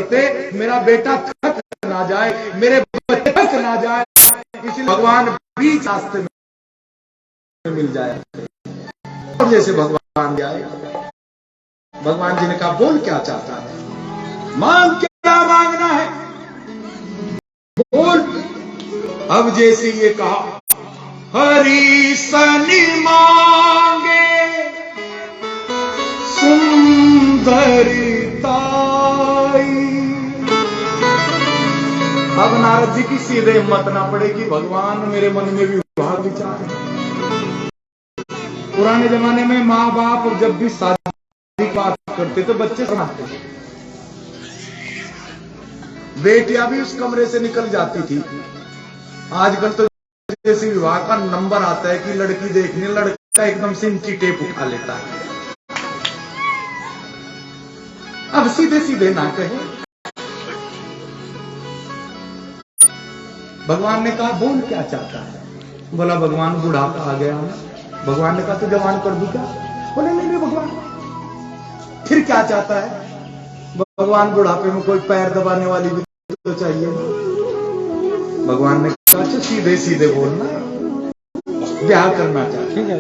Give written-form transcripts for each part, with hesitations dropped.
करते मेरा बेटा थक ना जाए, मेरे बच्चे थक ना जाए, इसलिए भगवान बीच रास्ते में मिल जाए। और जैसे भगवान जाए, भगवान जी ने कहा बोल क्या चाहता है, मांग क्या मांगना है बोल। अब जैसे ये कहा हरि सनि मांगे सुंदरताई। अब नारद जी की सीधे हिम्मत ना पड़ेगी, भगवान मेरे मन में भी विवाह विचार है। पुराने जमाने में माँ बाप जब भी शादी की बात करते तो बच्चे सुनाते थे, बेटियां भी उस कमरे से निकल जाती थी। आजकल तो जैसे विवाह का नंबर आता है कि लड़की देखने, लड़का एकदम से इंची टेप उठा लेता है। अब सीधे सीधे ना कहे, भगवान ने कहा बोल क्या चाहता है। बोला भगवान बुढ़ापा आ गया है। भगवान ने कहा तो जवान कर दूं क्या। बोले नहीं भगवान। फिर क्या चाहता है। भगवान बुढ़ापे में कोई पैर दबाने वाली भी तो चाहिए। भगवान ने कहा अच्छा सीधे सीधे बोलना, ब्याह करना चाहते हैं।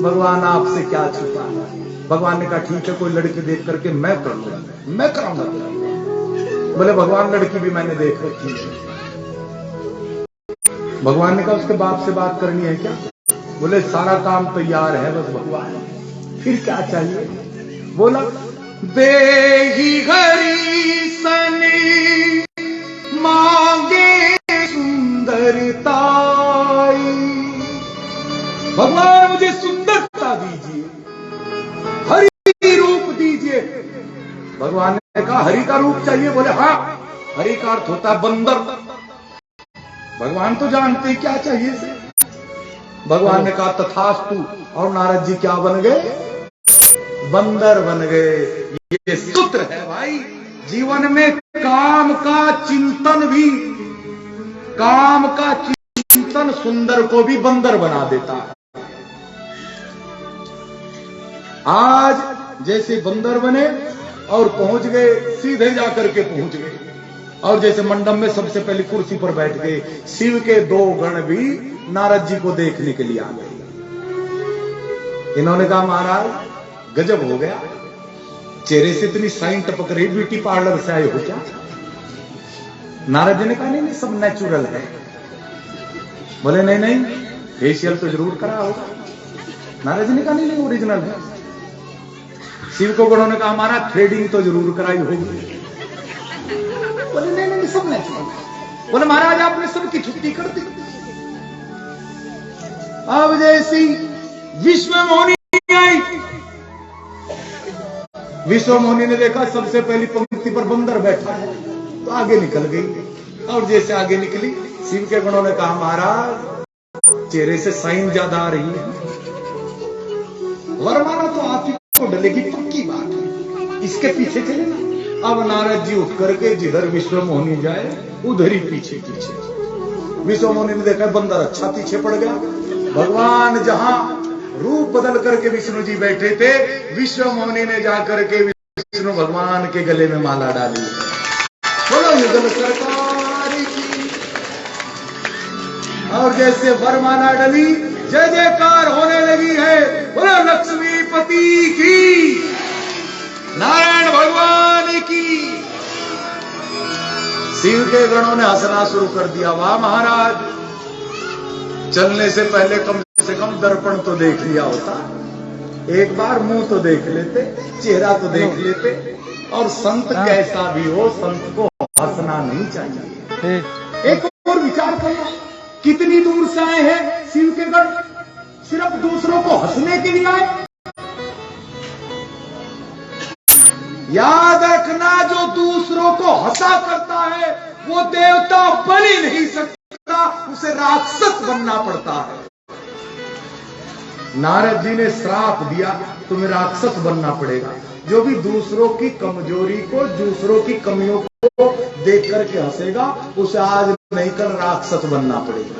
भगवान आपसे क्या छुपाना। भगवान ने कहा ठीक है कोई लड़की देख करके मैं करूंगा, मैं कराऊंगा। बोले भगवान लड़की भी मैंने देख रखी है। भगवान ने कहा उसके बाप से बात करनी है क्या। बोले सारा काम तैयार है बस भगवान, फिर क्या चाहिए। बोला देहि हरि सनि मांगे सुंदरताई। भगवान मुझे सुंदरता दीजिए, हरि रूप दीजिए। भगवान ने कहा हरि का रूप चाहिए। बोले हाँ, हरि का अर्थ होता है बंदर। भगवान तो जानते क्या चाहिए से। भगवान ने कहा तथास्तु। और नारद जी क्या बन गए, बंदर बन गए। ये सूत्र है भाई, जीवन में काम का चिंतन भी, काम का चिंतन सुंदर को भी बंदर बना देता है। आज जैसे बंदर बने और पहुंच गए, सीधे जाकर के पहुंच गए। और जैसे मंडप में सबसे पहले कुर्सी पर बैठ गए, शिव के दो गण भी नारद जी को देखने के लिए आ गए। इन्होंने कहा महाराज गजब हो गया, चेहरे से इतनी साइन टपक रही, ब्यूटी पार्लर से आए हो क्या। नारद जी ने कहा नहीं सब नेचुरल है। बोले नहीं फेशियल तो जरूर करा होगा। नारद जी ने कहा नहीं ओरिजिनल है। शिव को गणों ने कहा हमारा थ्रेडिंग तो जरूर कराई होगी। बोले नहीं सब नेचुरल। बोले महाराज आपने सबकी छुट्टी कर दी। अब जैसी विश्व मोहिनी आई, विश्व मोहिनी ने देखा सबसे पहली पंक्ति पर बंदर बैठा है तो आगे निकल गई। और जैसे आगे निकली, शिव के गणों ने कहा महाराज चेहरे से साइन ज्यादा आ रही है, वरमाला तो आप ही को डलेगी पक्की बात है, इसके पीछे चले ना। अब नारद जी उठ करके जिधर विश्व मोहिनी जाए उधर ही पीछे पीछे। विश्व मोहिनी ने देखा बंदर अच्छा पीछे पड़ गया। भगवान जहां रूप बदल करके विष्णु जी बैठे थे, विश्व मोहिनी ने जाकर के विष्णु भगवान के गले में माला डाली। बोलो युगल सरकार की। और जैसे वरमाला डली, जय जयकार होने लगी है। बोलो लक्ष्मीपति की, नारायण भगवान की। शिव के गणों ने हंसना शुरू कर दिया। वाह महाराज, चलने से पहले कम से कम दर्पण तो देख लिया होता, एक बार मुंह तो देख लेते, चेहरा तो देख लेते। और संत कैसा भी हो, संत को हंसना नहीं चाहिए। एक और विचार करना, कितनी दूर से आए हैं शिव के गण, सिर्फ दूसरों को हंसने के लिए आए। याद रखना जो दूसरों को हंसा करता है वो देवता बन ही नहीं सकता, उसे राक्षस बनना पड़ता है। नारद जी ने श्राप दिया तुम्हें राक्षस बनना पड़ेगा। जो भी दूसरों की कमजोरी को, दूसरों की कमियों को देख करके हंसेगा, उसे आज नहीं कल राक्षस बनना पड़ेगा।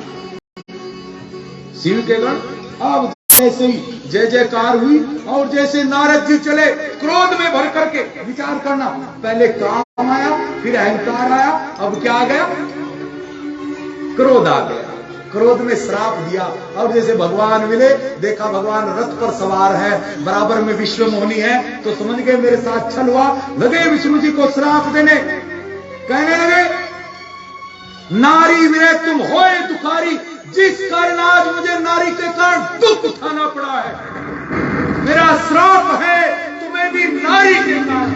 शिव के गण अब ऐसे ही जय जयकार हुई। और जैसे नारद जी चले क्रोध में भर करके, विचार करना, पहले काम आया, फिर अहंकार आया, अब क्या आ गया? क्रोध आ गया। क्रोध में श्राप दिया। और जैसे भगवान मिले, देखा भगवान रथ पर सवार है, बराबर में विश्व मोहिनी है, तो समझ गए मेरे साथ छल हुआ। लगे विष्णु जी को श्राप देने, कहने लगे नारी विरह तुम होए दुखारी, जिस कारण आज मुझे नारी के कारण दुख उठाना पड़ा है, मेरा श्राप है तुम्हें भी नारी के कारण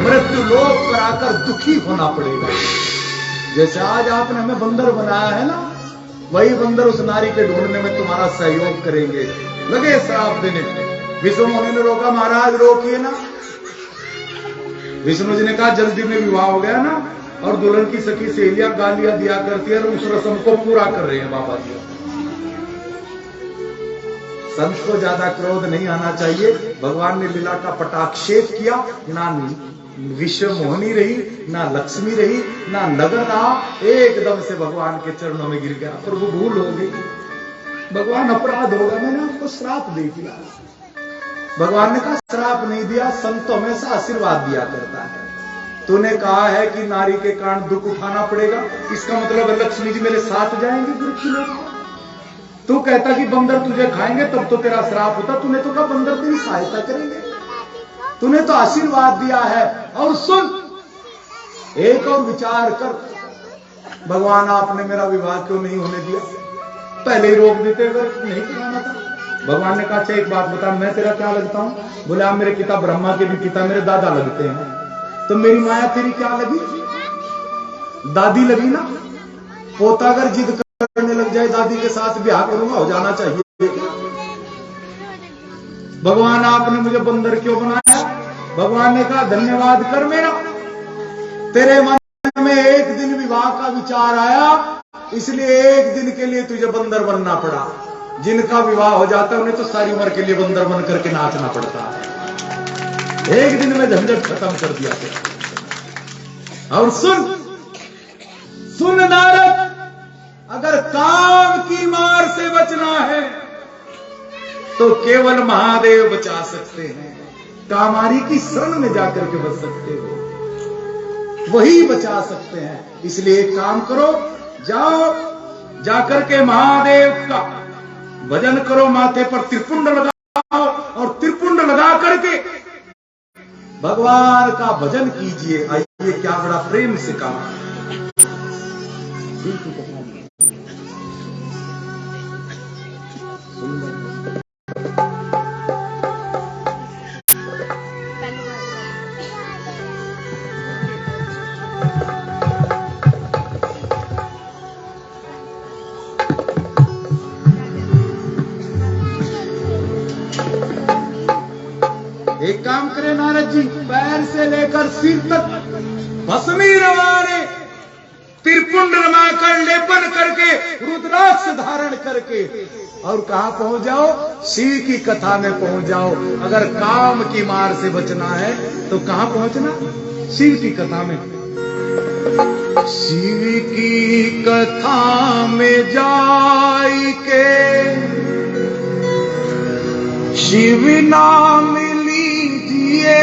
मृत्यु लोक पर आकर दुखी होना पड़ेगा। जैसे आज आपने हमें बंदर बनाया है ना, वही बंदर उस नारी के ढूंढने में तुम्हारा सहयोग करेंगे। लगे श्राप देने। विष्णु मुनि ने रोका, महाराज रोकिए ना। विष्णु जी ने कहा जल्दी में विवाह हो गया ना, और दुल्हन की सखी सहेलियां गालियां दिया करती है, उस रस्म को पूरा कर रहे हैं बाबा जी। संत को ज्यादा क्रोध नहीं आना चाहिए। भगवान ने लीला का पटाक्षेप किया, ना विश्व मोहिनी रही, ना लक्ष्मी रही, ना नगर रहा, एकदम से भगवान के चरणों में गिर गया। प्रभु भूल हो गई, भगवान अपराध होगा, मैंने आपको श्राप दे दिया। भगवान ने कहा श्राप नहीं दिया, संत तो हमेशा आशीर्वाद दिया करता है। तूने कहा है कि नारी के कारण दुख उठाना पड़ेगा, इसका मतलब है लक्ष्मी जी मेरे साथ जाएंगे वृक्ष लोग। तू कहता कि बंदर तुझे खाएंगे तब तो तेरा श्राप होता, तूने तो कहा बंदर तेरी सहायता करेंगे, तूने तो आशीर्वाद दिया है। और सुन, एक और विचार कर, भगवान आपने मेरा विवाह क्यों नहीं होने दिया? पहले ही रोक देते अगर नहीं कराना था। भगवान ने कहा अच्छा एक बात बता, मैं तेरा क्या लगता हूं? बोले आप मेरे पिता ब्रह्मा के भी पिता मेरे दादा लगते हैं। तो मेरी माया तेरी क्या लगी? दादी लगी ना। पोता अगर जिद करने लग जाए दादी के साथ ब्याह करूंगा, हो जाना चाहिए। भगवान आपने मुझे बंदर क्यों बनाया? भगवान ने कहा धन्यवाद कर मेरा, तेरे मन में एक दिन विवाह का विचार आया, इसलिए एक दिन के लिए तुझे बंदर बनना पड़ा। जिनका विवाह हो जाता है उन्हें तो सारी उम्र के लिए बंदर बन करके नाचना पड़ता है। एक दिन में झंझट खत्म कर दिया था। और सुन नारद, अगर काम की मार से बचना है तो केवल महादेव बचा सकते हैं। कामारी की शरण में जाकर के बच सकते हो, वही बचा सकते हैं। इसलिए एक काम करो, जाओ जाकर के महादेव का भजन करो, माथे पर त्रिपुंड लगाओ और त्रिपुंड लगा करके भगवान का भजन कीजिए। आइए क्या बड़ा प्रेम से कहा। एक काम करें नारद जी, पैर से लेकर सिर तक भस्मी रवाने, त्रिपुंड रमाकर लेपन करके, रुद्राक्ष धारण करके, और कहां पहुंच जाओ? शिव की कथा में पहुंच जाओ। अगर काम की मार से बचना है तो कहां पहुंचना? शिव की कथा में। शिव की कथा में जाई के शिव नाम लीजिए,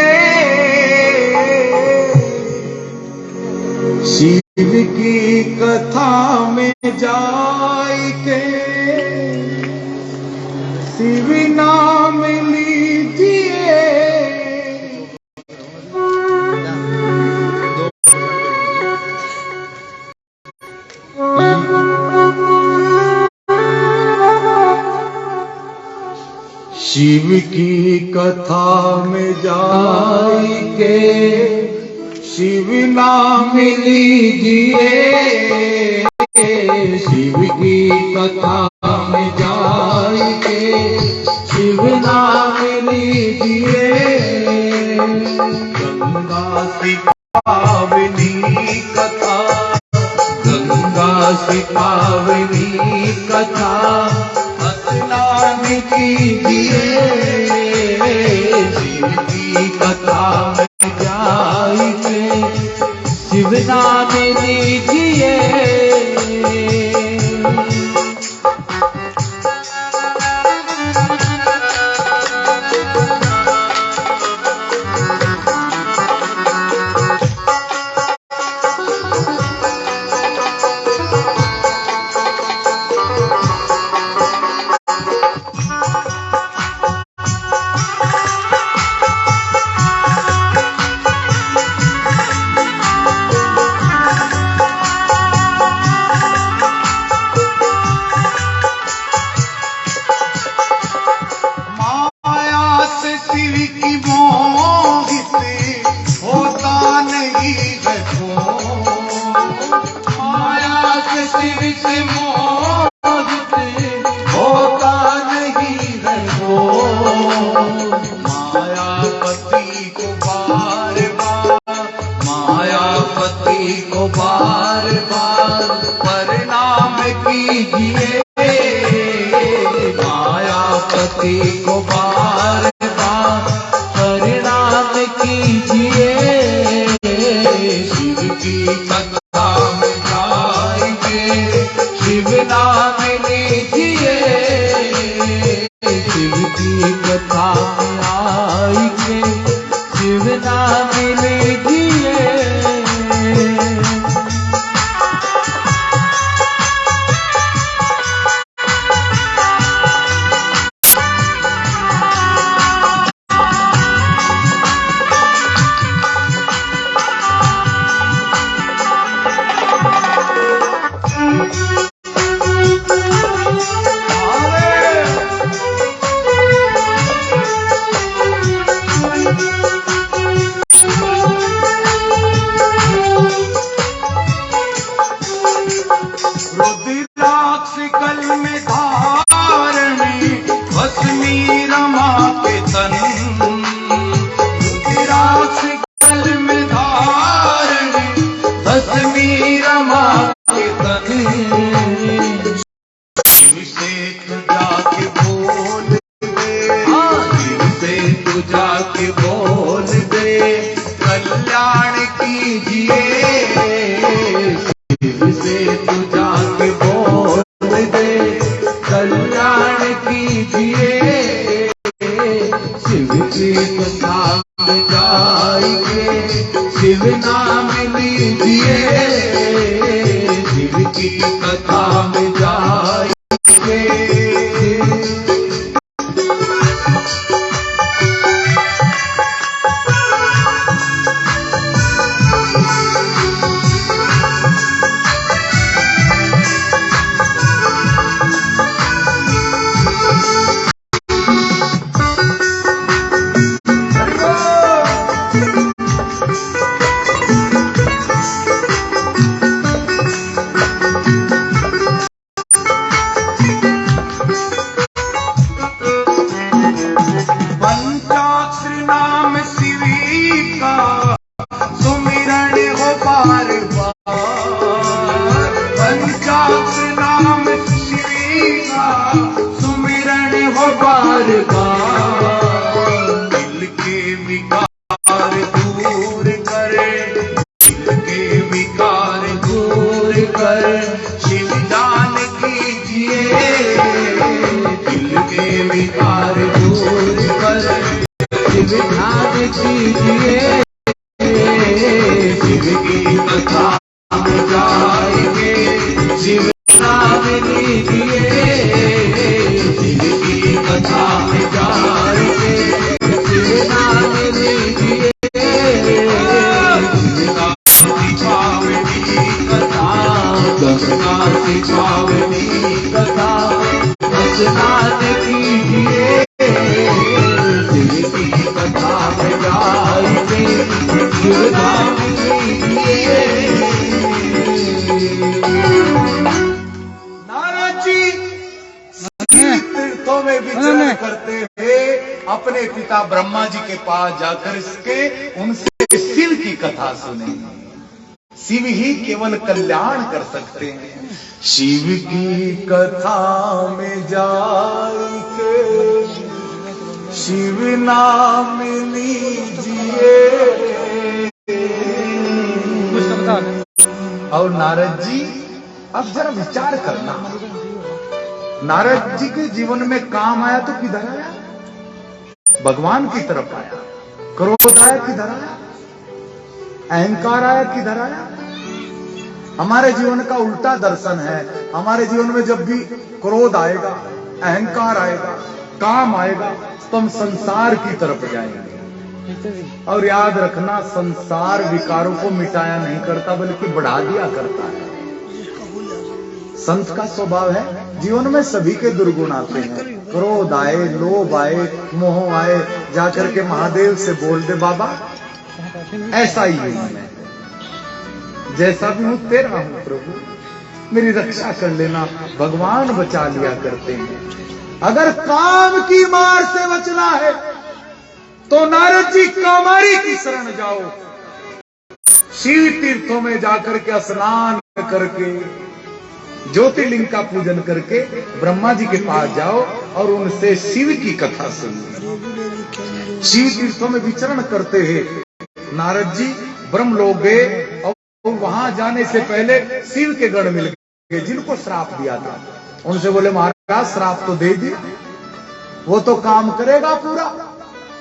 शिव की कथा में जाई के शिव नाम लीजिए। शिव की कथा में जाई के शिव नाम लीजिए, शिव की कथा में जाई के शिव नाम लीजिए। गंगा सिपावनी कथा, गंगा सिपावनी कथा स्नान कीजिए, शिव की कथा में जाई के शिव नाम लीजिए। कथा में जाएंगे, शिव नाम लीजिए, शिव की कथा में आएंगे, शिव नाम लीजिए। रुद्राक्ष कल में धारणी, भस्मी रमा के तन, रुद्राक्ष कल में धारणी, भस्मी रमा के तन। शिव से तू जाके बोल दे, शिव से तू जाके बोल दे, कल्याण कीजिए, शिव से तू जाके बोल दे, कल्याण कीजिए। शिव की कथा में जाएंगे, शिव नाम लीजिए, शिव की कथा में जाएंगे। पंचाक्षरी नाम शिवी का सुमिरन हो बार बार, पंचाक्षरी नाम शिवी का सुमिरन हो बार बार। दिल के विकार दूर करे, दिल के विकार दूर कर, शिव दान कीजिए, दिल के विकार दूर कर, शिव ध्यान कीजिए। शिव की कथा में जाएंगे, शिव नाम लीजिए, शिव की कथा में जाएंगे, शिव नाम लीजिए। कथा दसना सिखावनी कथा, स्नान कीजिए, शिव की कथा में जाएंगे, शिव नाम लीजिए। नारद जी तीर्थों में विचरण करते हुए अपने पिता ब्रह्मा जी के पास जाकर इसके उनसे शिव की कथा सुने। शिव ही केवल कल्याण कर सकते हैं। शिव की कथा में जाके शिव नाम लीजिए। और नारद जी अब जरा विचार करना, नारद जी के जीवन में काम आया तो किधर आया? भगवान की तरफ आया। क्रोध आया किधर आया? अहंकार आया किधर आया? हमारे जीवन का उल्टा दर्शन है। हमारे जीवन में जब भी क्रोध आएगा, अहंकार आएगा, काम आएगा तो हम संसार की तरफ जाएंगे। और याद रखना, संसार विकारों को मिटाया नहीं करता बल्कि बढ़ा दिया करता है। संत का स्वभाव है, जीवन में सभी के दुर्गुण आते हैं। क्रोध आए, लोभ आए, मोह आए, जाकर के महादेव से बोल दे बाबा ऐसा ही हूं मैं, जैसा भी हूं तेरा हूं प्रभु, मेरी रक्षा कर लेना। भगवान बचा लिया करते हैं। अगर काम की मार से बचना है तो नारद जी कामारी की शरण जाओ। शिव तीर्थों में जाकर के स्नान करके, ज्योतिर्लिंग का पूजन करके ब्रह्मा जी के पास जाओ और उनसे शिव की कथा सुनो। शिव तीर्थों में विचरण करते हैं नारद जी ब्रह्मलोक गए और वहां जाने से पहले शिव के गण मिल गए जिनको श्राप दिया था। उनसे बोले महाराज श्राप तो दे दिया, वो तो काम करेगा पूरा,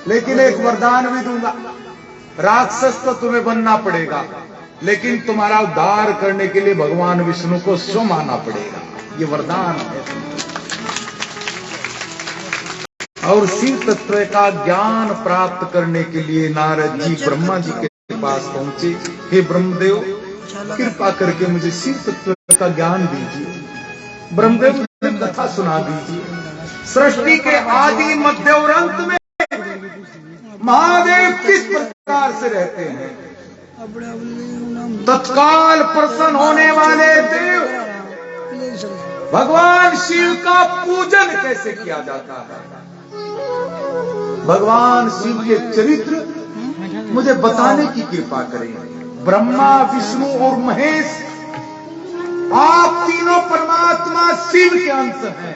लेकिन एक वरदान भी दूंगा, राक्षस तो तुम्हें बनना पड़ेगा, लेकिन तुम्हारा उद्धार करने के लिए भगवान विष्णु को स्वयं आना पड़ेगा, ये वरदान है। और शिव तत्व का ज्ञान प्राप्त करने के लिए नारद जी ब्रह्मा जी के पास पहुंचे। हे ब्रह्मदेव, कृपा करके मुझे शिव तत्व का ज्ञान दीजिए। ब्रह्मदेव ने कथा सुना दीजिए। सृष्टि के आदि मध्य और अंत में महादेव किस प्रकार से रहते हैं, तत्काल प्रसन्न होने वाले देव भगवान शिव का पूजन कैसे किया जाता है, भगवान शिव के चरित्र मुझे बताने की कृपा करें। ब्रह्मा, विष्णु और महेश, आप तीनों परमात्मा शिव के अंश हैं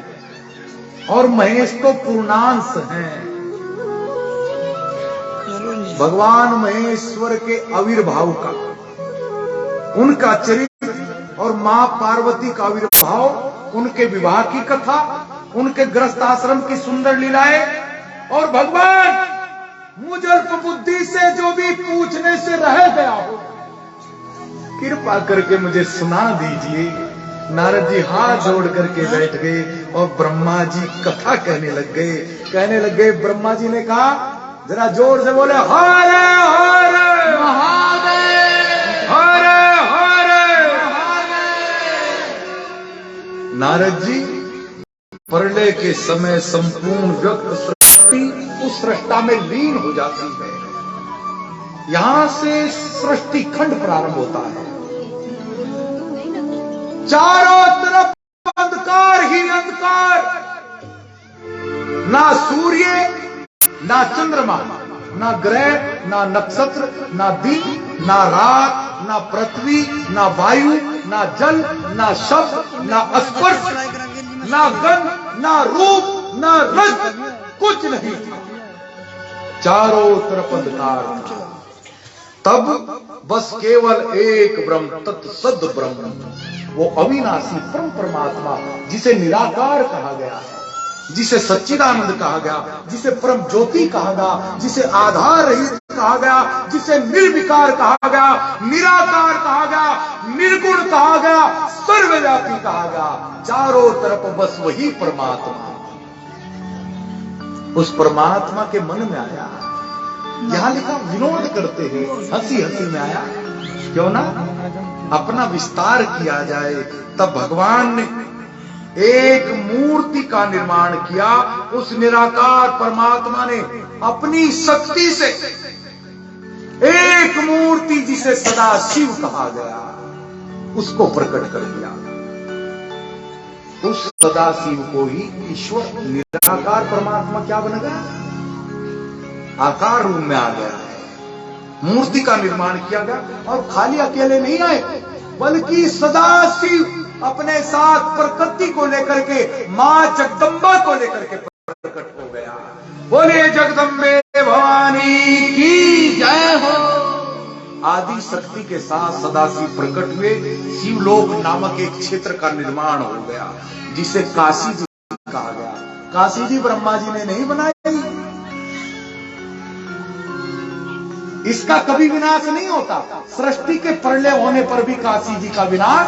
और महेश तो पूर्णांश हैं। भगवान महेश्वर के आविर्भाव का, उनका चरित्र और मां पार्वती का आविर्भाव, उनके विवाह की कथा, उनके गृहस्थ आश्रम की सुंदर लीलाएं, और भगवान मुझ अल्प बुद्धि से जो भी पूछने से रह गया हो, कृपा करके मुझे सुना दीजिए। नारद जी हाथ जोड़ करके बैठ गए और ब्रह्मा जी कथा कहने लग गए। ब्रह्मा जी ने कहा, जरा जोर से बोले, हरे हरे महादेव, हरे हरे महादेव। नारद जी, प्रलय के समय संपूर्ण व्यक्त सृष्टि उस सृष्टा में लीन हो जाती है। यहां से सृष्टि खंड प्रारंभ होता है। चारों तरफ अंधकार ही अंधकार, ना सूर्य, ना चंद्रमा, ना ग्रह, ना नक्षत्र, ना दिन, ना रात, ना पृथ्वी, ना वायु, ना जल, ना शब्द, ना स्पर्श, ना गंध, ना रूप, ना रस, कुछ नहीं था। चारों तरफ अंधकार था। तब बस केवल एक ब्रह्म, तत्सद ब्रह्म, वो अविनाशी परम परमात्मा, जिसे निराकार कहा गया है, जिसे सच्चिदानंद कहा गया, जिसे परम ज्योति कहा गया, जिसे आधार रहित कहा गया, जिसे निर्विकार कहा गया, निराकार कहा गया, निर्गुण कहा गया, सर्वव्यापी कहा गया। चारों तरफ बस वही परमात्मा। उस परमात्मा के मन में आया, यहां लिखा विनोद करते हैं, हंसी हंसी में आया, क्यों ना अपना विस्तार किया जाए। तब भगवान ने एक मूर्ति का निर्माण किया। उस निराकार परमात्मा ने अपनी शक्ति से एक मूर्ति, जिसे सदा शिव कहा गया, उसको प्रकट कर दिया। उस सदा शिव को ही ईश्वर, निराकार परमात्मा क्या बन गया, आकार रूप में आ गया है। मूर्ति का निर्माण किया गया और खाली अकेले नहीं आए, बल्कि सदा शिव अपने साथ प्रकृति को लेकर के, मां जगदम्बा को लेकर के प्रकट हो गया। बोले जगदम्बे भवानी की जय हो। आदि शक्ति के साथ सदाशिव प्रकट हुए। शिवलोक नामक एक क्षेत्र का निर्माण हो गया, जिसे काशी जी कहा गया। काशी जी ब्रह्मा जी ने नहीं बनाई, इसका कभी विनाश नहीं होता। सृष्टि के प्रलय होने पर भी काशी जी का विनाश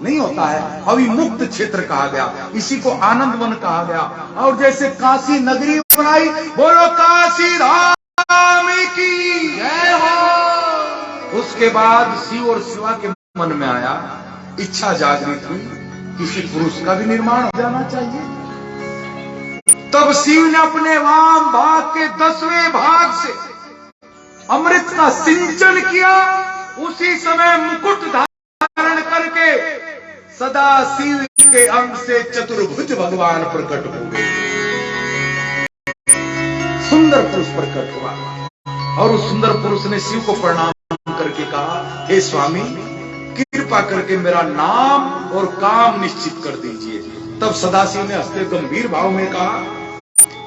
नहीं होता है। अविमुक्त क्षेत्र कहा गया, इसी को आनंद वन कहा गया। और जैसे काशी नगरी बनाई, बोलो काशी धाम की जय हो। उसके बाद शिव और शिवा के मन में आया, इच्छा जागृत हुई, किसी पुरुष का भी निर्माण हो जाना चाहिए। तब शिव ने अपने वाम भाग के 10वें भाग से अमृत का सिंचन किया। उसी समय मुकुट धारण करके सदा शिव के अंग से चतुर्भुज भगवान प्रकट हो गए। सुंदर पुरुष प्रकट हुआ और उस सुंदर पुरुष ने शिव को प्रणाम करके कहा, हे स्वामी, कृपा करके मेरा नाम और काम निश्चित कर दीजिए। तब सदाशिव ने हंसते गंभीर भाव में कहा,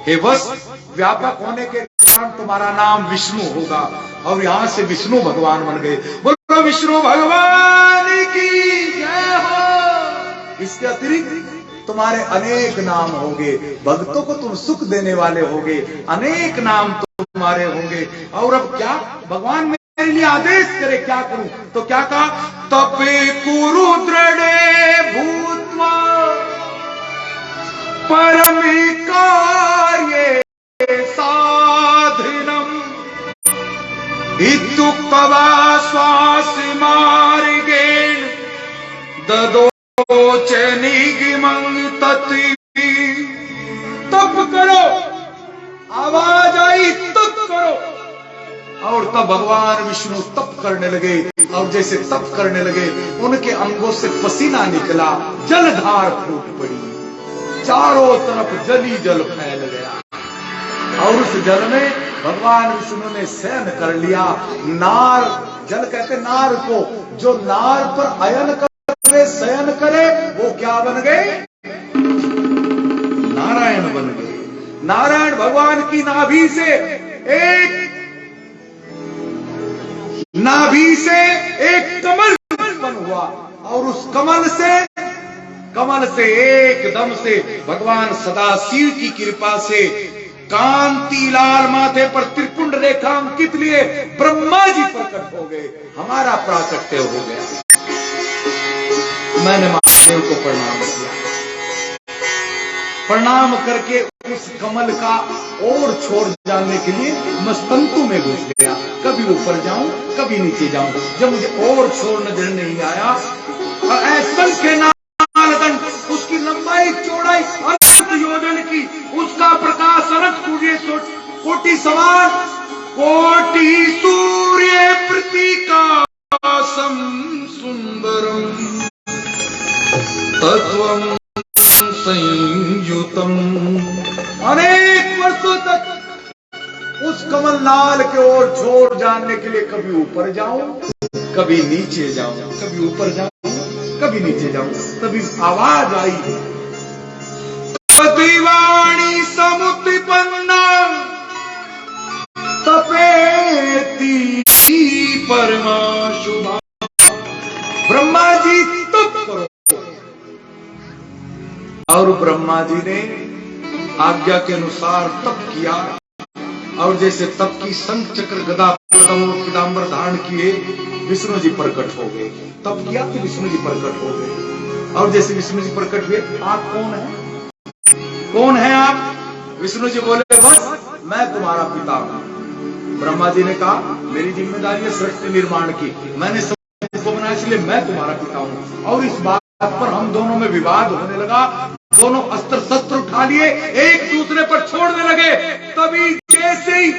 हे वश, व्यापक होने के कारण तुम्हारा नाम विष्णु होगा। और यहां से विष्णु भगवान बन गए। बोलो विष्णु भगवान की जय हो। इसके अतिरिक्त तुम्हारे अनेक नाम होंगे, भक्तों को तुम सुख देने वाले होंगे, अनेक नाम तुम्हारे होंगे। और अब क्या भगवान मेरे लिए आदेश करे, क्या करूं? तो क्या कहा? तपे कुरु दृढ़े भूत्वा परमे कार्ये साधनम इत्युक्त्वा श्वास मार्गेण ददोच निगमं तत्ति। तप करो, आवाज आई तप करो। और तब भगवान विष्णु तप करने लगे, और जैसे तप करने लगे उनके अंगों से पसीना निकला, जलधार फूट पड़ी, चारों तरफ जल ही जल फैल गया। और उस जल में भगवान विष्णु ने शयन कर लिया। नार, जल कहते नार को, जो नार पर अयन करे, शयन करे, वो क्या बन गए? नारायण बन गए। नारायण भगवान की नाभि से एक कमल उत्पन्न हुआ, और उस कमल से एकदम से भगवान सदाशिव की कृपा से कांति लाल माथे पर त्रिपुंड रेखा अंकित लिए ब्रह्मा जी प्रकट हो गए, हमारा प्राकट्य हो गया। मैंने महादेव को प्रणाम किया, प्रणाम करके उस कमल का और छोर जानने के लिए मस्तंतु में घुस गया। कभी ऊपर जाऊं, कभी नीचे जाऊं। जब मुझे और छोर नजर नहीं आया, असंख्य नालदंड, उसकी लंबाई चौड़ाई अनंत योजन की, उसका प्रकाश अनंत कोटि समान, कोटि सूर्य प्रतीकासम सुंदरम तत्वम संयुतम। अनेक वर्षों तक उस कमल नाल के ओर छोर जानने के लिए कभी ऊपर जाऊं, कभी नीचे जाऊं, कभी ऊपर जाऊं, कभी नीचे जाऊं। तभी आवाज आई, पतिवाणी समुत्पन्ना तपेति परमा शुभा। ब्रह्मा जी तप करो। और ब्रह्मा जी ने आज्ञा के अनुसार तप किया, और जैसे तप की शंख चक्र गदा पीतांबर धारण किए, विष्णु जी प्रकट हो गए। तप किया तो विष्णु जी प्रकट हो गए। और जैसे विष्णु जी प्रकट हुए, आप कौन है? कौन है आप? विष्णु जी बोले, बस मैं तुम्हारा पिता हूं। ब्रह्मा जी ने कहा, मेरी जिम्मेदारी है सृष्टि निर्माण की, मैंने सबको बनाया, इसलिए मैं तुम्हारा पिता हूं। और इस बात पर हम दोनों में विवाद होने लगा, दोनों अस्त्र शस्त्र उठा लिए, एक दूसरे पर छोड़ने लगे। तभी जैसे ही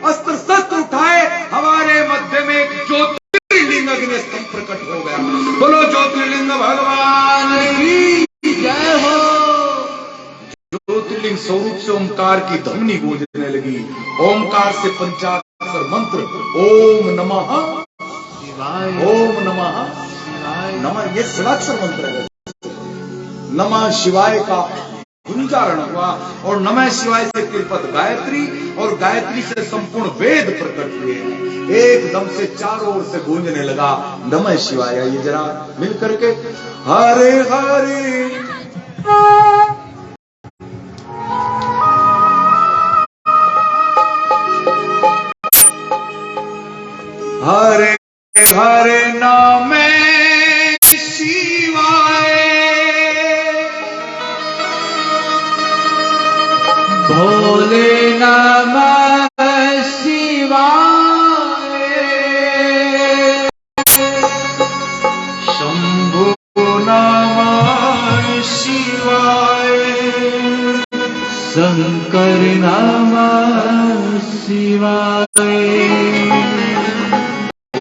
अस्त्र शस्त्र उठाए, हमारे मध्य में एक ज्योतिर्लिंग अग्नि स्तंभ प्रकट हो गया। बोलो ज्योतिर्लिंग भगवान की जय हो। ज्योतिर्लिंग स्वरूप से ओमकार की ध्वनि गूंजने लगी। ओमकार से पंचाक्षर मंत्र ओम नमः शिवाय, ओम नमः शिवाय, नमः, ये षडाक्षर मंत्र है। नमः शिवाय का गुंजारण हुआ, और नमः शिवाय से तिलपत गायत्री, और गायत्री से संपूर्ण वेद प्रकट हुए हैं। एकदम से चारों ओर से गूंजने लगा नमः शिवाय। ये जरा मिल करके हरे हरे हरे हरे नाम शिवाय, भोले नमः शिवाय, शंभु नमः शिवाय, शंकर नमः शिवाय,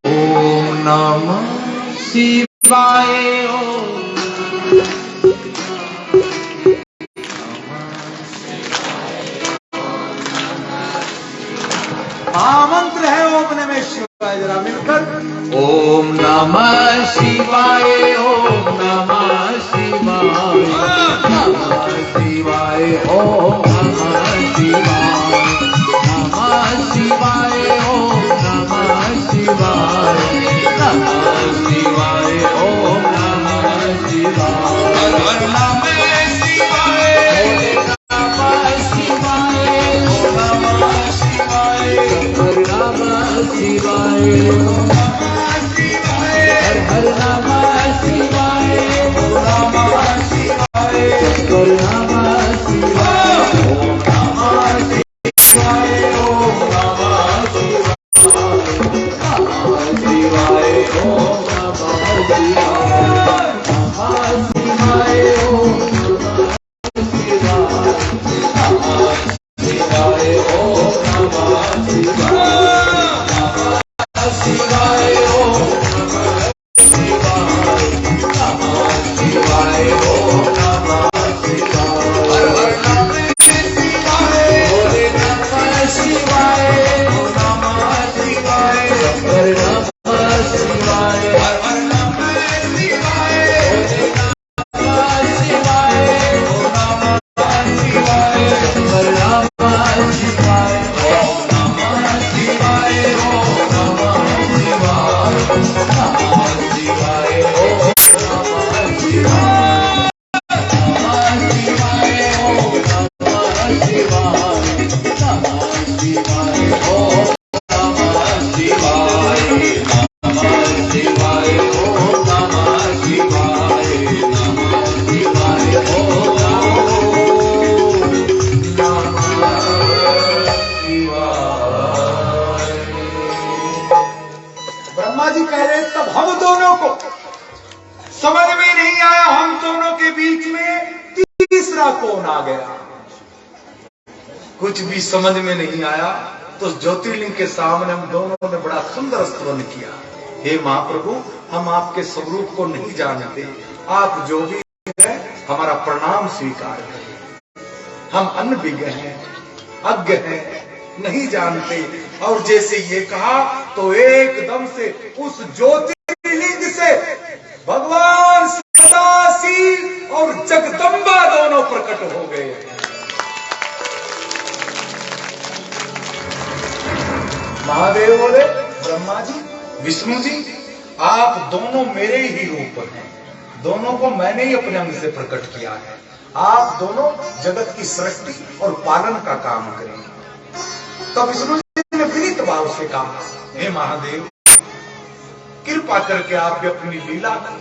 ओम नमः शिवाय। मंत्र है ओम नमः शिवाय, जरा मिलकर ओम नमः शिवाय, ओम नमः शिवाय, नमः शिवाय, ओम नमः शिवाय, नमः शिवाय, ओम नमः शिवाय, नमः ओम नमः शिवाय, नमः शिवाय, ओम नमः शिवाय, नमः शिवाय, ओम नमः शिवाय, नमः शिवाय, ओम नमः शिवाय, नमः शिवाय, ओम नमः शिवाय, हर हर नमः शिवाय, भोले नमः शिवाय, ओम नमः शिवाय, हर नमः शिवाय, हर हर नमः शिवाय, भोले नमः शिवाय, ओम नमः शिवाय, हर नमः शिवाय, ओम नमः शिवाय, ओम नमः शिवाय, नमः शिवाय, ओम नमः शिवाय, नमः शिवाय, ओम नमः शिवाय, नमः शिवाय, ओम नमः शिवाय, नमः शिवाय, ओम नमः शिवाय, नमः शिवाय, ओम नमः शिवाय। ब्रह्मा जी कह रहे तब हम दोनों को समझ में नहीं आया, हम दोनों के बीच में तीसरा कौन आ गया। कुछ भी समझ में नहीं आया तो ज्योतिर्लिंग के सामने हम दोनों ने बड़ा सुंदर स्तवन किया। हे महाप्रभु, हम आपके स्वरूप को नहीं जानते, आप जो भी है हमारा प्रणाम स्वीकार करें। हम अनभिज्ञ हैं, अज्ञ हैं, नहीं जानते। और जैसे ये कहा तो एकदम से उस ज्योतिर्लिंग से भगवान सदाशिव और जगदम्बा दोनों प्रकट हो गए। महादेव बोले, ब्रह्मा जी, विष्णु जी, आप दोनों मेरे ही रूप हैं, दोनों को मैंने ही अपने अंग से प्रकट किया है। आप दोनों जगत की सृष्टि और पालन का काम करें। तब विष्णु जी ने विनीत भाव से कहा, हे महादेव, कृपा करके आप भी अपनी लीला को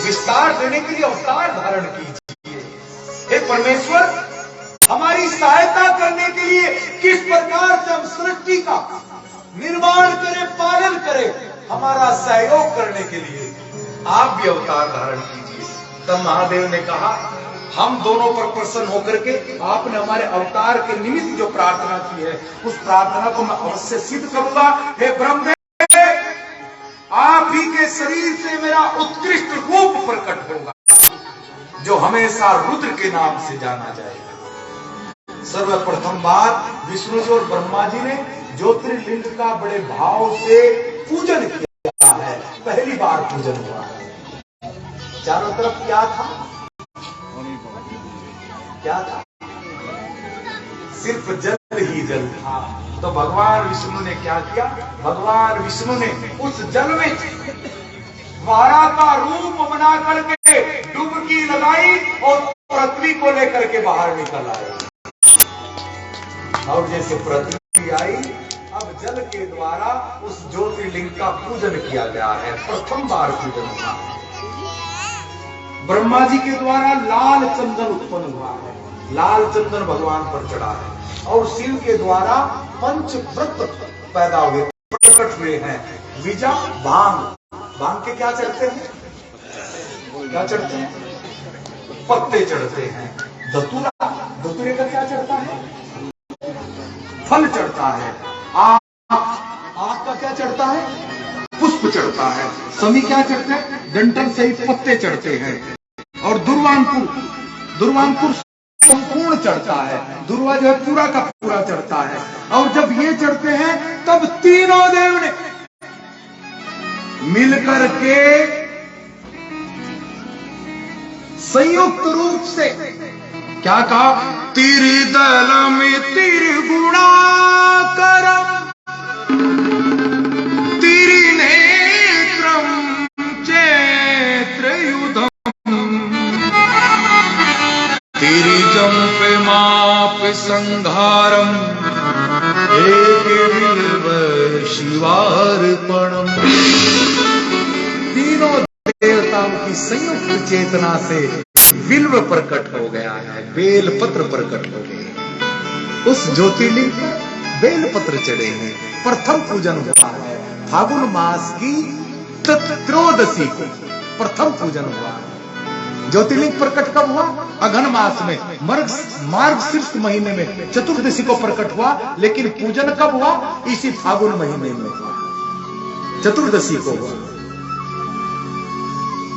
विस्तार देने के लिए अवतार धारण कीजिए। हे परमेश्वर, हमारी सहायता करने के लिए किस प्रकार से हम सृष्टि का निर्माण करें, पालन करें, हमारा सहयोग करने के लिए आप भी अवतार धारण कीजिए। तब महादेव ने कहा, हम दोनों पर प्रसन्न होकर के आपने हमारे अवतार के निमित्त जो प्रार्थना की है उस प्रार्थना को मैं अवश्य सिद्ध करूंगा। हे ब्रह्मदेव, आप ही के शरीर से मेरा उत्कृष्ट रूप प्रकट होगा जो हमेशा रुद्र के नाम से जाना जाएगा। सर्वप्रथम बार विष्णु जी और ब्रह्मा जी ने ज्योतिर्लिंग का बड़े भाव से पूजन किया है। पहली बार पूजन हुआ है। चारों तरफ क्या था? क्या था? सिर्फ जल ही जल था। तो भगवान विष्णु ने क्या किया? भगवान विष्णु ने उस जल में वारा का रूप बना करके डुबकी लगाई और पृथ्वी को लेकर के बाहर निकल आए। और जैसे पृथ्वी आई, अब जल के द्वारा उस ज्योतिर्लिंग का पूजन किया गया है। प्रथम बार पूजन हुआ है। ब्रह्मा जी के द्वारा लाल चंदन उत्पन्न हुआ है। लाल चंदन भगवान पर चढ़ा है। और शिव के द्वारा पंचव्रत पैदा हुए, प्रकट हुए हैं। विजा, भांग, भांग के क्या चढ़ते हैं? क्या चढ़ते हैं? पत्ते चढ़ते हैं। धतूरा, धतूरे का क्या चढ़ता है? फल चढ़ता है। आग का क्या चढ़ता है? पुष्प चढ़ता है। समी क्या चढ़ते हैं? डंठल सहित पत्ते चढ़ते हैं। और दुर्वांकुर संपूर्ण चढ़ता है। दुर्वा जो है पूरा का पूरा चढ़ता है। और जब ये चढ़ते हैं तब तीनों देव ने मिलकर के संयुक्त रूप से क्या कहा? तिरदलम तिरगुणाकरम तिरिनेत्रम चैत्रयुधम तिरिजम माप संघारम एक शिवार्पणम। तीनों देवताओं की संयुक्त चेतना से विल्व प्रकट हो गया है, बेलपत्र प्रकट हो गए। उस ज्योतिर्लिंग पर बेलपत्र चढ़े हैं। प्रथम पूजन हुआ है। फागुन मास की त्रयोदशी को प्रथम पूजन हुआ। ज्योतिर्लिंग प्रकट कब हुआ? अघन मास में, मार्गशीर्ष महीने में चतुर्दशी को प्रकट हुआ। लेकिन पूजन कब हुआ? इसी फागुन महीने में हुआ, चतुर्दशी को हुआ।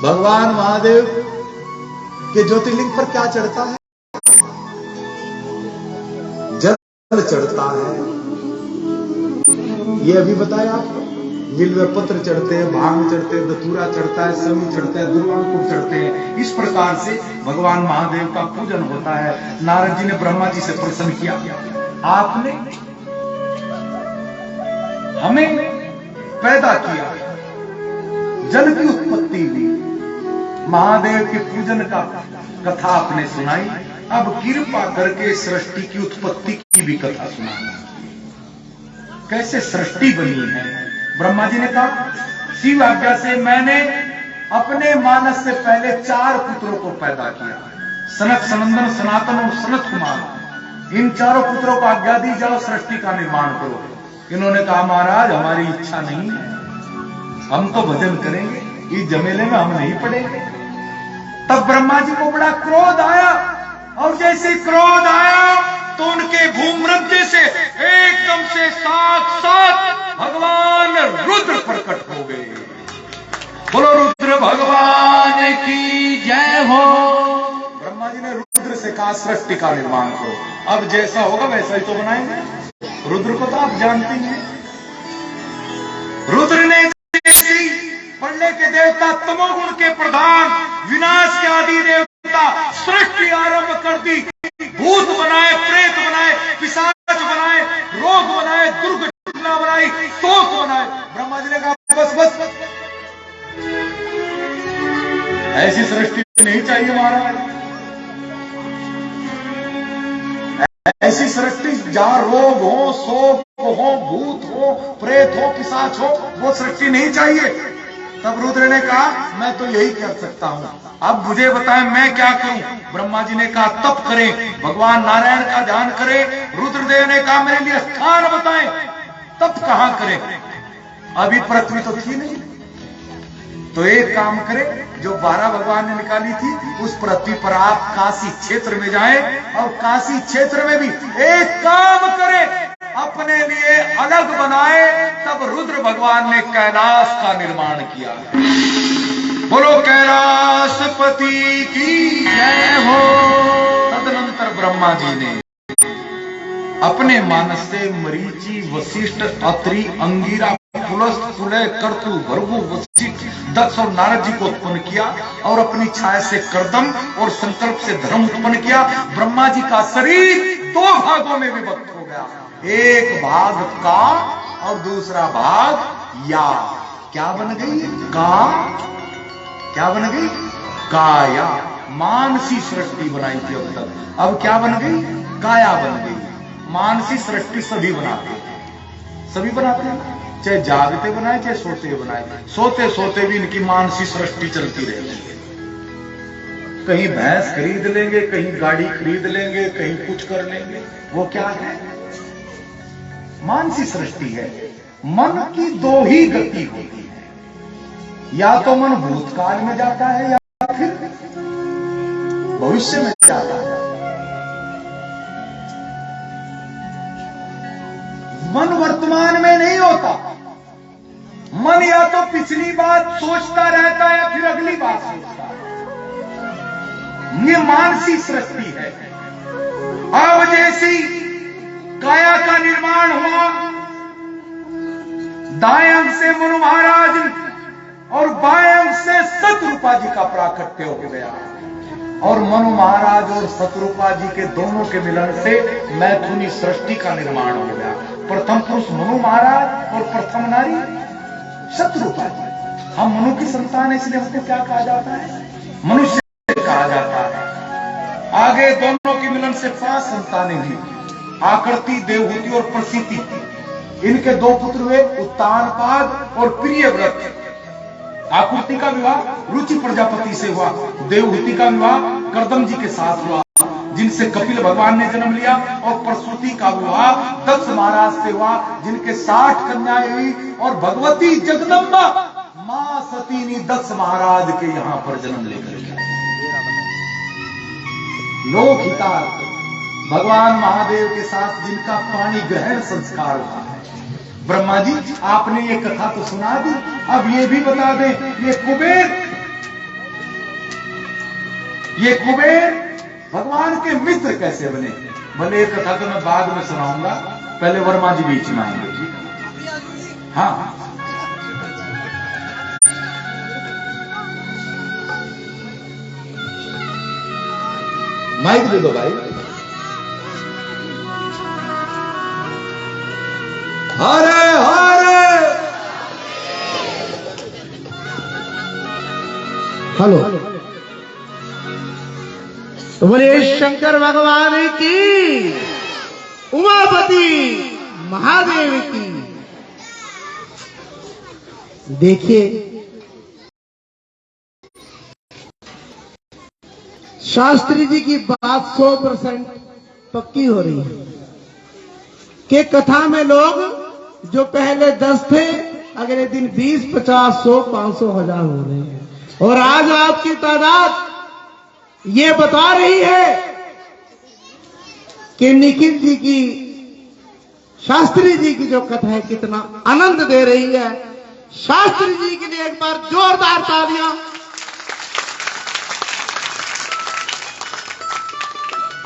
भगवान महादेव के ज्योतिर्लिंग पर क्या चढ़ता है? जल चढ़ता है। ये अभी बताया आपको। बिल्व पत्र चढ़ते हैं, भांग चढ़ते हैं, दतूरा चढ़ता है, समी चढ़ते हैं, दुर्वांकुर चढ़ते हैं। इस प्रकार से भगवान महादेव का पूजन होता है। नारद जी ने ब्रह्मा जी से प्रश्न किया, आपने हमें पैदा किया, जल की उत्पत्ति हुई, महादेव के पूजन का कथा आपने सुनाई, अब कृपा करके सृष्टि की उत्पत्ति की भी कथा सुनाई। कैसे सृष्टि बनी है? ब्रह्मा जी ने कहा, शिव आज्ञा से मैंने अपने मानस से पहले 4 पुत्रों को पैदा किया, सनक, सनंदन, सनातन और सनत कुमार। इन चारों पुत्रों को आज्ञा दी, जाओ सृष्टि का निर्माण करो। इन्होंने कहा, महाराज हमारी इच्छा नहीं है, हम तो भजन करेंगे, इस जमेले में हम नहीं पड़ेंगे। तब ब्रह्मा जी को बड़ा क्रोध आया, और जैसे क्रोध आया तो उनके भूमध्य से एकदम से साक्षात भगवान रुद्र प्रकट हो गए। बोलो रुद्र भगवान की जय हो। ब्रह्मा जी ने रुद्र से कहा, सृष्टि का निर्माण करो। अब जैसा होगा वैसा ही तो बनाएंगे। रुद्र को तो आप जानते हैं। रुद्र ने जैसी प्रलय के देवता, तमोगुण के प्रधान, विनाश के आदि देवता, सृष्टि आरंभ कर दी। भूत बनाए, प्रेत बनाए, पिशाच बनाए, रोग बनाए, दुर्घटना बनाई, शोक बनाए। ब्रह्मा जी ने कहा, बस बस, ऐसी सृष्टि नहीं चाहिए महाराज। ऐसी सृष्टि जहां रोग हो, शोक हो, भूत हो, प्रेत हो, पिशाच हो, वो सृष्टि नहीं चाहिए। तब रुद्र ने कहा, मैं तो यही कर सकता हूं, अब मुझे बताएं मैं क्या करूं। ब्रह्मा जी ने कहा, तप करें, भगवान नारायण का ध्यान करें। रुद्रदेव ने कहा, मेरे लिए स्थान बताएं, तप कहां करें? अभी पृथ्वी तो थी नहीं, तो एक काम करें, जो 12 भगवान ने निकाली थी, उस पृथ्वी पर आप काशी क्षेत्र में जाएं, और काशी क्षेत्र में भी एक काम करें, अपने लिए अलग बनाए। तब रुद्र भगवान ने कैलाश का निर्माण किया। बोलो कैलाशपति की जय हो। तदनंतर ब्रह्मा जी ने अपने मानस से मरीचि, वशिष्ठ, अत्रि, अंगिरा, पुलस्त, पुलय, कर्तु, भृगु, वशिष्ठ, दक्ष और नारद जी को उत्पन्न किया, और अपनी छाया से कर्दम और संकल्प से धर्म उत्पन्न किया। ब्रह्मा जी का शरीर 2 भागों में विभक्त हो गया, एक भाग का और दूसरा भाग या। क्या बन गई? का। क्या बन गई? काया। मानसी सृष्टि बनाई थी अब तक, अब क्या बन गई? काया बन गई। मानसी सृष्टि सभी बनाते हैं, सभी बनाते हैं, चाहे जागते बनाए चाहे सोते बनाए। सोते सोते भी इनकी मानसी सृष्टि चलती रहती है। कहीं भैंस खरीद लेंगे, कहीं गाड़ी खरीद लेंगे, कहीं कुछ कर लेंगे। वो क्या है? मानसी सृष्टि है। मन की 2 ही गति होती है, या तो मन भूतकाल में जाता है या फिर भविष्य में जाता है। मन वर्तमान में नहीं होता। मन या तो पिछली बात सोचता रहता है या फिर अगली बात सोचता है। ये मानसी सृष्टि है। अब जैसी काया का निर्माण हुआ, दाएं अंग से मनु महाराज और बाएं अंग से सतरूपा जी का प्राकट्य हो गया, और मनु महाराज और सतरूपा जी के दोनों के मिलन से मैथुनी सृष्टि का निर्माण हो गया। प्रथम पुरुष मनु महाराज और प्रथम नारी सतरूपा जी। हम मनु की संतान, इसलिए हमको क्या कहा जाता है? मनुष्य कहा जाता है। आगे दोनों के मिलन से 5 संतानें हुई, आकृति, देवहूति और प्रसिद्धि। इनके 2 पुत्र हुए, उत्तानपाद और प्रियव्रत। आकृति का विवाह रुचि प्रजापति से हुआ, देवहूति का विवाह कर्दम जी के साथ हुआ, जिनसे कपिल भगवान ने जन्म लिया, और प्रसूति का विवाह दक्ष महाराज से हुआ, जिनके 60 कन्याएं हुई, और भगवती जगदम्बा मां शक्ति ने 10 महाराज के यहां पर जन्म लेकर के लोक हितार्थ भगवान महादेव के साथ जिनका पाणी ग्रहण संस्कार हुआ है। ब्रह्मा जी आपने ये कथा तो सुना दी, अब ये भी बता दें ये कुबेर भगवान के मित्र कैसे बने। भले ये कथा तो मैं बाद में सुनाऊंगा, पहले वर्मा जी बीच में आएंगे। हाँ माइक दे दो भाई। हरे हरे हेलो तो बोले शंकर भगवान की, उमापति महादेव की। देखिए शास्त्री जी की बात 100% पक्की हो रही है कि कथा में लोग जो पहले 10 थे अगले दिन 20, 50, 100, 500, 1000 हो रहे हैं। और आज आपकी तादाद ये बता रही है कि निखिल जी की, शास्त्री जी की जो कथा है कितना आनंद दे रही है। शास्त्री जी के लिए एक बार जोरदार तालियां।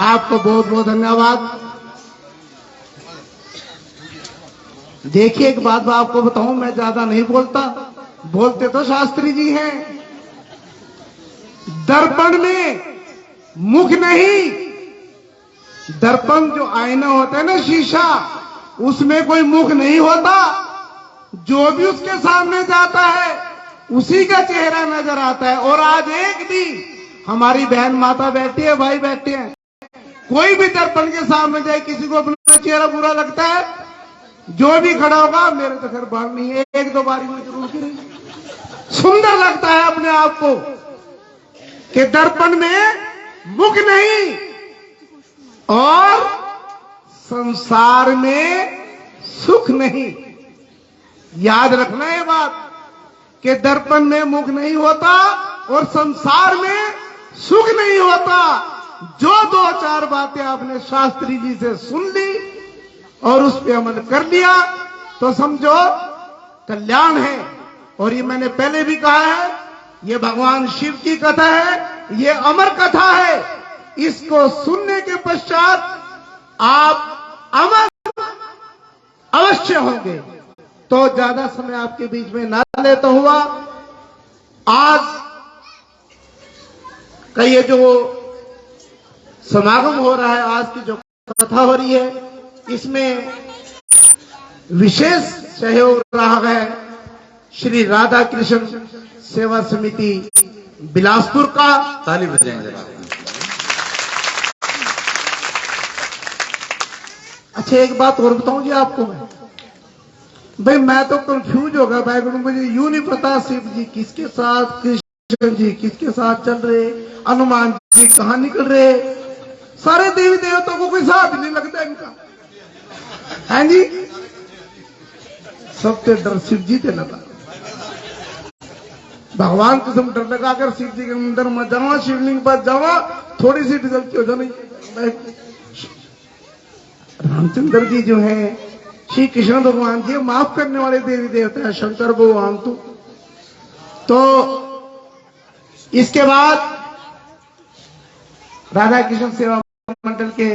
आपको बहुत बहुत धन्यवाद। देखिए एक बात मैं आपको बताऊं, मैं ज्यादा नहीं बोलता, बोलते तो शास्त्री जी हैं। दर्पण में मुख नहीं, दर्पण जो आईना होता है ना शीशा, उसमें कोई मुख नहीं होता। जो भी उसके सामने जाता है उसी का चेहरा नजर आता है। और आज एक दिन हमारी बहन माता बैठी है, भाई बैठे हैं, कोई भी दर्पण के सामने जाए किसी को अपना चेहरा बुरा लगता है, जो भी खड़ा होगा मेरे तो खैर बात नहीं है, 1-2 बारी में जरूर करें। सुंदर लगता है अपने आप को कि दर्पण में मुख नहीं, और संसार में सुख नहीं। याद रखना ये बात कि दर्पण में मुख नहीं होता और संसार में सुख नहीं होता। जो 2-4 बातें आपने शास्त्री जी से सुन ली और उस पर अमल कर लिया तो समझो कल्याण है। और ये मैंने पहले भी कहा है, ये भगवान शिव की कथा है, ये अमर कथा है। इसको सुनने के पश्चात आप अमर अवश्य होंगे। तो ज्यादा समय आपके बीच में ना लेता हुआ, आज का ये जो समागम हो रहा है, आज की जो कथा हो रही है, इसमें विशेष सहयोग रहा है श्री राधा कृष्ण सेवा समिति बिलासपुर का। ताली बजाएंगे। अच्छा एक बात और बताऊं जी आपको, भाई मैं तो कंफ्यूज हो गया भाई, मुझे यूं नहीं पता शिव जी किसके साथ, कृष्ण जी किसके साथ चल रहे, हनुमान जी कहां निकल रहे, सारे देवी देवताओं को कोई साथ नहीं लगता इनका, है जी। सबसे डर शिव जी से लगा, भगवान को सब डर लगा कर शिव जी के अंदर मत जावा, शिवलिंग पर जावा, थोड़ी सी गलती हो जानी। रामचंद्र जी जो है, श्री कृष्ण भगवान जी माफ करने वाले देवी देवता है, शंकर भगवान तो इसके बाद राधा कृष्ण सेवा मंडल के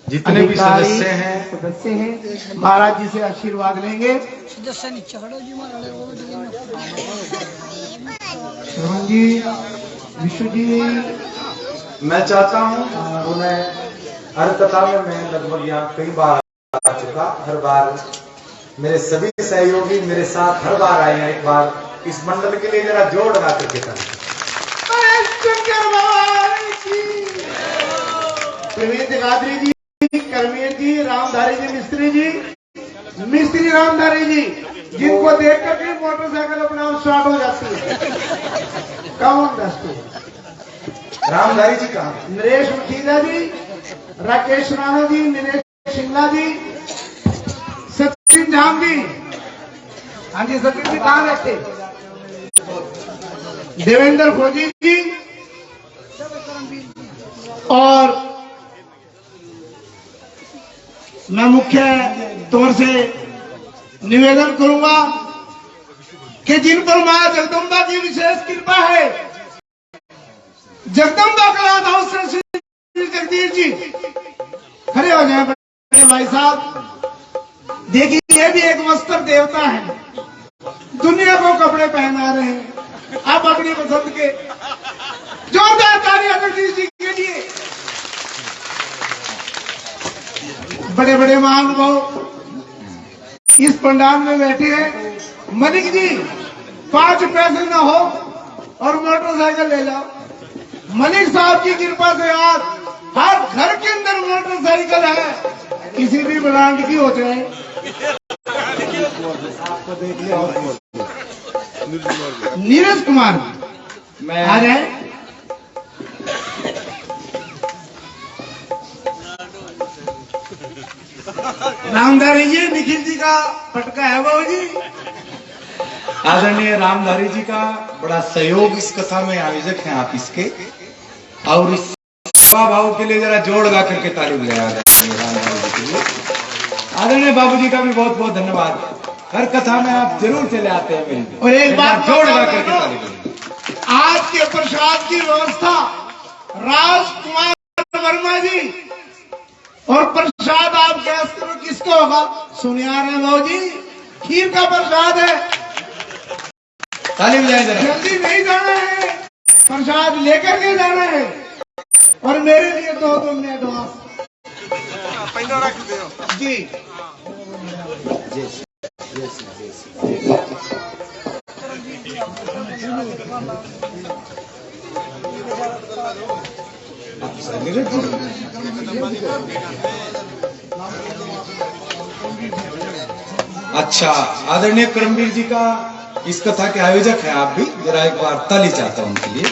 जितने भी सदस्य हैं महाराज जी से आशीर्वाद लेंगे। श्रवण जी, विष्णु जी, मैं चाहता हूं, तो मैं हर कथा में मैं लगभग यहाँ कई बार आ चुका, हर बार मेरे सभी सहयोगी मेरे साथ हर बार आए हैं। एक बार इस मंडल के लिए जरा जोड़ लगा करके करें। प्रवीण गादरी जी, करमेर जी, रामधारी जी, मिस्त्री रामधारी जी, जिनको देख करके मोटरसाइकिल अपना स्टार्ट हो जाती है। कौन दस्ते रामधारी जी कहाँ? नरेश मुखीजा जी, राकेश राणा जी, नीलेश शिंगला जी, सचिन झाम जी, हाँ जी सचिन जी कहाँ बैठे? देवेंद्र फौजी जी और मैं मुख्य तौर से निवेदन करूंगा कि जिन पर मां जगदम्बा की विशेष कृपा है, जगदम्बा क्लॉथ हाउस से श्री जगदीश जी खड़े हो जाए बड़े भाई साहब। देखिए ये भी एक वस्त्र देवता है, दुनिया को कपड़े पहना रहे हैं आप अपनी पसंद के। जोरदार तालियां जगदीश जी के लिए। बड़े बड़े महानुभाव इस पंडाल में बैठे हैं। मलिक जी 5 पैसे ना हो और मोटरसाइकिल ले जाओ। मलिक साहब की कृपा से आज हर घर के अंदर मोटरसाइकिल है, किसी भी ब्रांड की हो जाए। नीरज कुमार मैं आ जाए। रामधारी जी निखिल जी का पटका है बाबू जी। आदरणीय रामधारी जी का बड़ा सहयोग इस कथा में आयोजक हैं आप इसके, और इस सेवा भाव के लिए जरा जोड़ लगा करके ताली बजाया आदरणीय रामधारी जी के लिए। आदरणीय बाबूजी का भी बहुत बहुत धन्यवाद। हर कथा में आप जरूर चले आते हैं मेरी। और एक बात जोड़ लगा करके ताली बजाइए। आज के प्रसाद की व्यवस्था राजकुमार वर्मा जी, और प्रसाद आप गैस करो किसको होगा? सुनिया रहे भाव जी, खीर का प्रसाद है। ताली बजाएं जरा। जल्दी नहीं जाना है, प्रसाद लेकर के जाना है। और मेरे लिए 2 मिनट एडवांस जी। अच्छा, आदरणीय करमवीर जी का इस कथा के आयोजक हैं आप भी, जरा एक बार ताली चाहता हूं उनके लिए।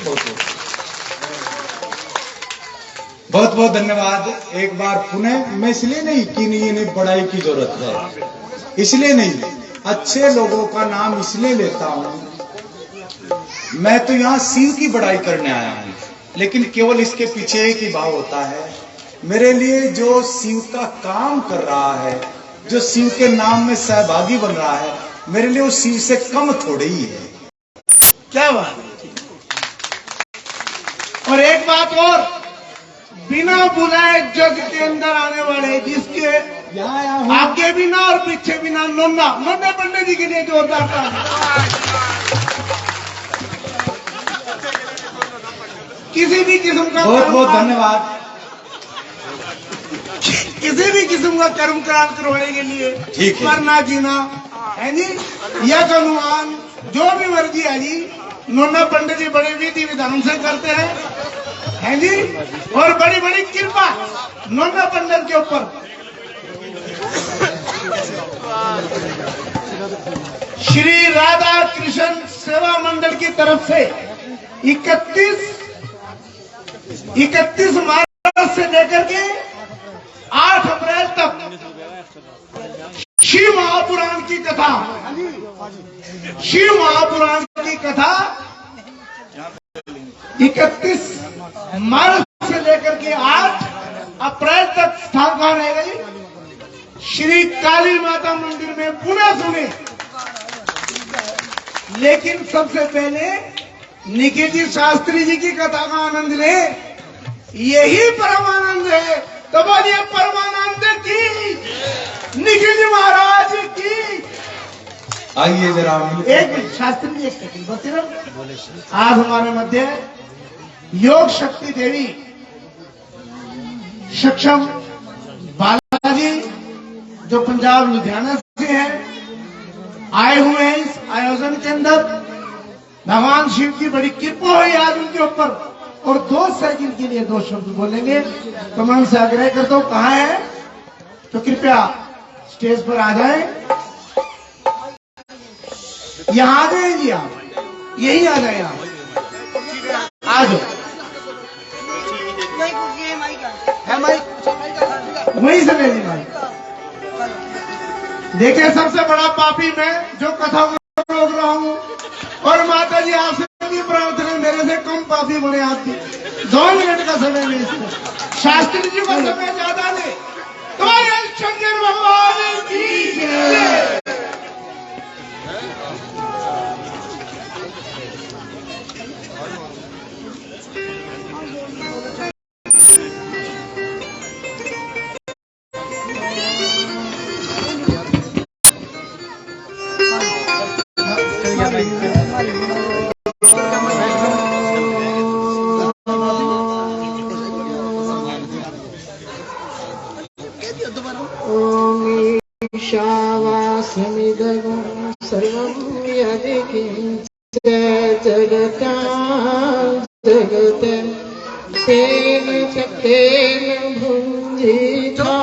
बहुत बहुत धन्यवाद। एक बार पुनः मैं इसलिए नहीं कि इन्हें बड़ाई की जरूरत है, इसलिए नहीं, अच्छे लोगों का नाम इसलिए लेता हूं। मैं तो यहां शिव की बड़ाई करने आया हूं, लेकिन केवल इसके पीछे एक ही भाव होता है। मेरे लिए जो शिव का काम कर रहा है, जो शिव के नाम में सहभागी बन रहा है, मेरे लिए वो शिव से कम थोड़ी ही है। क्या बात है। और एक बात और, बिना बुलाए जग के अंदर आने वाले, जिसके आगे बिना और पीछे बिना, नन्ना पंडित जी के लिए जोरदार ताली। किसी भी किस्म का बहुत बहुत धन्यवाद। किसी भी किस्म का कर्म कांड करवाने के लिए ठीक है, मरना जीना है जी, यह अनुमान जो भी मर्जी है जी, नोना पंडित जी बड़े विधि विधान से करते हैं जी। और बड़ी बड़ी कृपा नोना पंडित के ऊपर। श्री राधा कृष्ण सेवा मंडल की तरफ से 31 मार्च से लेकर के 8 अप्रैल तक शिव महापुराण की कथा, शिव महापुराण की कथा 31 मार्च से लेकर के 8 अप्रैल तक स्थान कहाँ रहेगा जी? श्री काली माता मंदिर में पुनः सुने। लेकिन सबसे पहले निखिल जी शास्त्री जी की कथा का आनंद ले, यही परमानंद है। तो बोलिए परमानंद की, निखिल जी महाराज की। आइए जरा एक शास्त्री जी, एक सेकंड बस सिर्फ। आज हमारे मध्य योग शक्ति देवी सक्षम बालाजी, जो पंजाब लुधियाना से हैं, आए हुए हैं इस आयोजन के अंदर। भगवान शिव की बड़ी कृपा हुई आज उनके ऊपर। और 2 सेकंड के लिए 2 शब्द बोलेंगे, तो मैं उनसे आग्रह करता हूं, कहां है तो कृपया स्टेज पर आ जाएं। यहां आ जाए जी, आप यही आ जाए, आप आ जाओ। है माइक वहीं से ले ली भाई। देखिए, सबसे बड़ा पापी मैं जो कथा को रोक रहा हूँ, और माता जी आपसे भी प्रार्थना है, मेरे से कम पापी बने आदमी 2 मिनट का समय ले इसमें, शास्त्री जी का समय ज्यादा ले। तो शंकर भगवान की जय। ईशावास्यमिदं सर्वं यत्किञ्च जगतां जगत् तेन शक्तेन भुञ्जीथा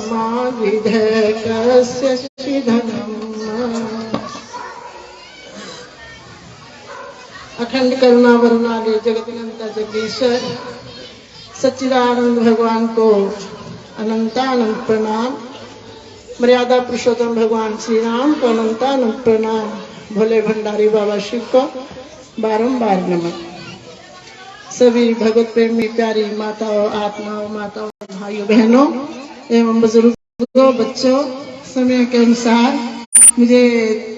मा विधः कस्य धनम्। अखंड करुणा वरुणालय जगतनंता जगदीश्वर सच्चिदानंद भगवान को अनंतानंत प्रणाम। मर्यादा पुरुषोत्तम भगवान श्री राम को अनंतानंत प्रणाम। भोले भंडारी बाबा शिव को बारंबार नमन। सभी भगवत प्रेमी प्यारी माताओं, आत्माओं, माताओं, भाइयों, बहनों एवं बुजुर्गों, बच्चों, समय के अनुसार मुझे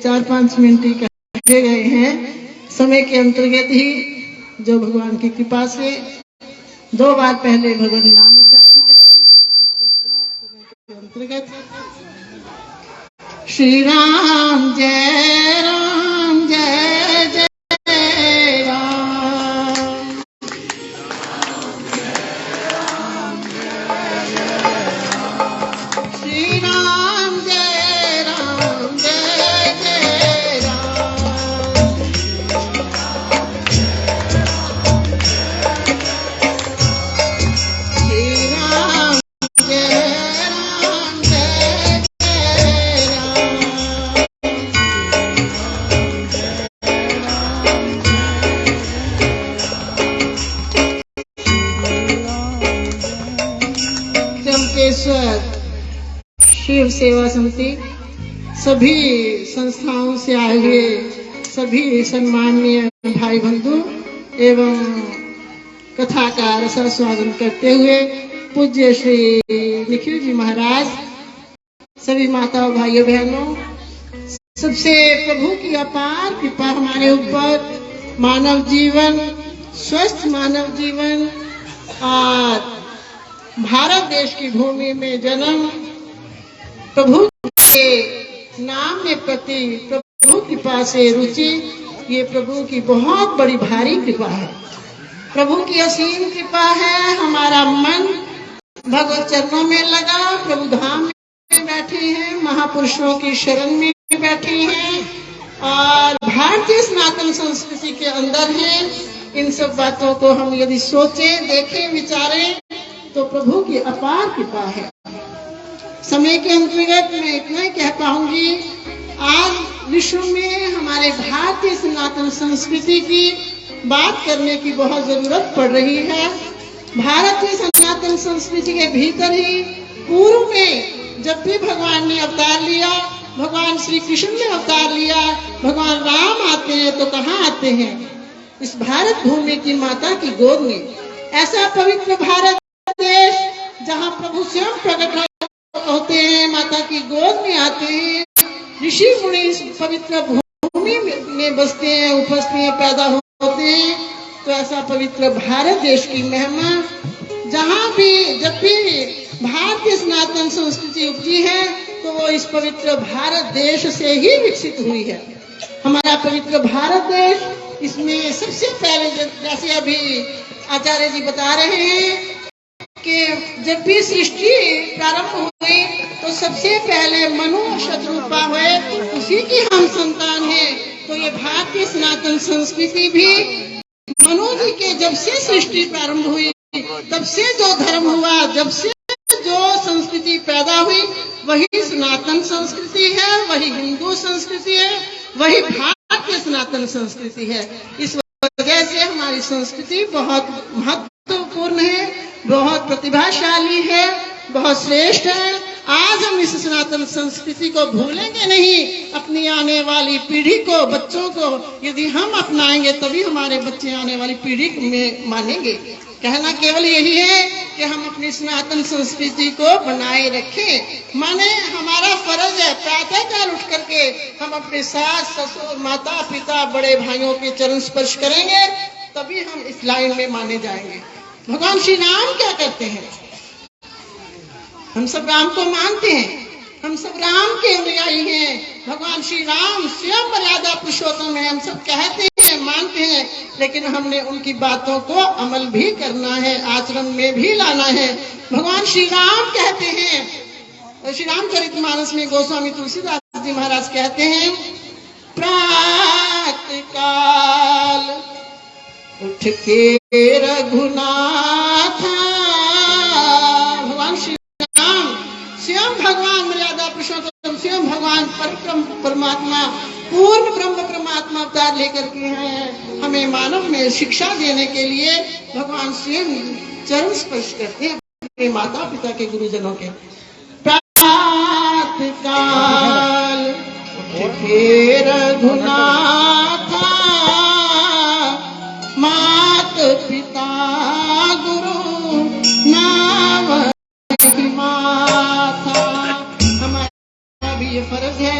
4-5 मिनट ही कहे गए हैं। समय के अंतर्गत ही जो भगवान की कृपा से 2 बार पहले भगवान नाम उच्चारण के अंतर्गत श्री राम जय राम जय जय राम। श्री राम जय राम जय जय राम। श्री राम जय राम जय जय राम। चमकेश्वर शिव सेवा समिति सभी संस्थाओं से आए हुए सभी सम्माननीय भाई बंधु एवं कथा का रसा स्वागत करते हुए पूज्य श्री निखिल जी महाराज, सभी माताओं, भाइयों, बहनों, सबसे प्रभु की अपार कृपा हमारे ऊपर, मानव जीवन, स्वस्थ मानव जीवन और भारत देश की भूमि में जन्म, प्रभु के नाम में प्रति प्रभु कृपा से रुचि, ये प्रभु की बहुत बड़ी भारी कृपा है। प्रभु की असीम कृपा है। हमारा मन भगवत चरणों में लगा, प्रभु धाम में बैठे हैं, महापुरुषों की शरण में बैठे हैं और भारतीय सनातन संस्कृति के अंदर हैं। इन सब बातों को हम यदि सोचें, देखें, विचारें तो प्रभु की अपार कृपा है। समय के अंतर्गत मैं इतना ही कह पाऊंगी, आज विश्व में हमारे भारतीय सनातन संस्कृति की बात करने की बहुत जरूरत पड़ रही है। भारतीय सनातन संस्कृति के भीतर ही पूर्व में जब भी भगवान ने अवतार लिया, भगवान श्री कृष्ण ने अवतार लिया, भगवान राम आते हैं तो कहाँ आते हैं? इस भारत भूमि की माता की गोद में। ऐसा पवित्र भारत देश जहाँ प्रभु स्वयं प्रकट होते हैं, माता की गोद में आते हैं, ऋषि मुनि इस पवित्र भूमि में बसते हैं, उपजते हैं, पैदा होते हैं। तो ऐसा पवित्र भारत देश की महिमा, जहाँ भी जब भी भारतीय सनातन संस्कृति उपजी है तो वो इस पवित्र भारत देश से ही विकसित हुई है। हमारा पवित्र भारत देश, इसमें सबसे पहले जैसे अभी आचार्य जी बता रहे हैं कि जब भी सृष्टि प्रारंभ हुई तो सबसे पहले मनु शत्रुपा हुए, उसी की हम संतान हैं। तो ये भारतीय सनातन संस्कृति भी मनु जी के जब से सृष्टि प्रारंभ हुई, तब से जो धर्म हुआ, जब से जो संस्कृति पैदा हुई, वही सनातन संस्कृति है, वही हिंदू संस्कृति है, वही भारतीय सनातन संस्कृति है। इस वजह से हमारी संस्कृति बहुत महत्वपूर्ण है, बहुत प्रतिभाशाली है, बहुत श्रेष्ठ है आज हम इस सनातन संस्कृति को भूलेंगे नहीं। अपनी आने वाली पीढ़ी को, बच्चों को यदि हम अपनाएंगे तभी हमारे बच्चे आने वाली पीढ़ी में मानेंगे। कहना केवल यही है कि हम अपनी सनातन संस्कृति को बनाए रखें। माने हमारा फर्ज है प्रातः काल उठ करके हम अपने सास ससुर माता पिता बड़े भाइयों के चरण स्पर्श करेंगे, तभी हम इस लाइन में माने जाएंगे। भगवान श्री राम क्या करते हैं? हम सब राम को मानते हैं, हम सब राम के अनुयायी हैं। भगवान श्री राम स्वयं मर्यादा पुरुषोत्तम है, हम सब कहते हैं, मानते हैं, लेकिन हमने उनकी बातों को अमल भी करना है, आचरण में भी लाना है। भगवान श्री राम कहते हैं, श्री रामचरितमानस में गोस्वामी तुलसीदास जी महाराज कहते हैं, प्रातः काल उठ के रघुनाथ। भगवान श्री राम स्वयं भगवान मर्यादा पुरुषोत्तम, स्वयं भगवान परमात्मा पूर्ण ब्रह्म परमात्मा अवतार लेकर के हैं। हमें मानव में शिक्षा देने के लिए भगवान स्वयं चरण स्पर्श करते हैं अपने माता पिता के गुरुजनों के। प्रातः काल उठ के रघुनाथ, मात पिता गुरु नाम माता। हमारा भी ये फर्ज है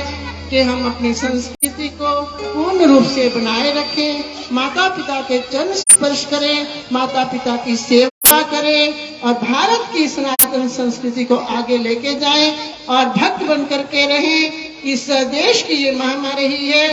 कि हम अपनी संस्कृति को पूर्ण रूप से बनाए रखें, माता पिता के चरण स्पर्श करें, माता पिता की सेवा करें और भारत की सनातन संस्कृति को आगे लेके जाएं और भक्त बन करके रहें। इस देश की ये महामारी रही है,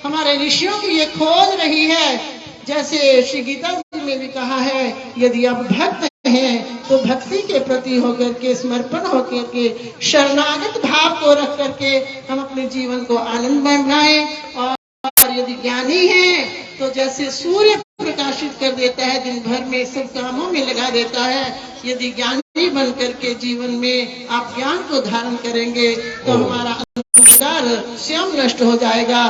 हमारे ऋषियों की ये खोज रही है। जैसे श्री गीता जी में भी कहा है, यदि आप भक्त हैं तो भक्ति के प्रति होकर के, समर्पण होकर के, शरणागत भाव को रख करके हम अपने जीवन को आनंदमय बनाएं। और यदि ज्ञानी हैं तो जैसे सूर्य प्रकाशित कर देता है, दिन भर में सब कामों में लगा देता है, यदि ज्ञानी बन करके जीवन में आप ज्ञान को धारण करेंगे तो हमारा अंधकार स्वयं नष्ट हो जाएगा।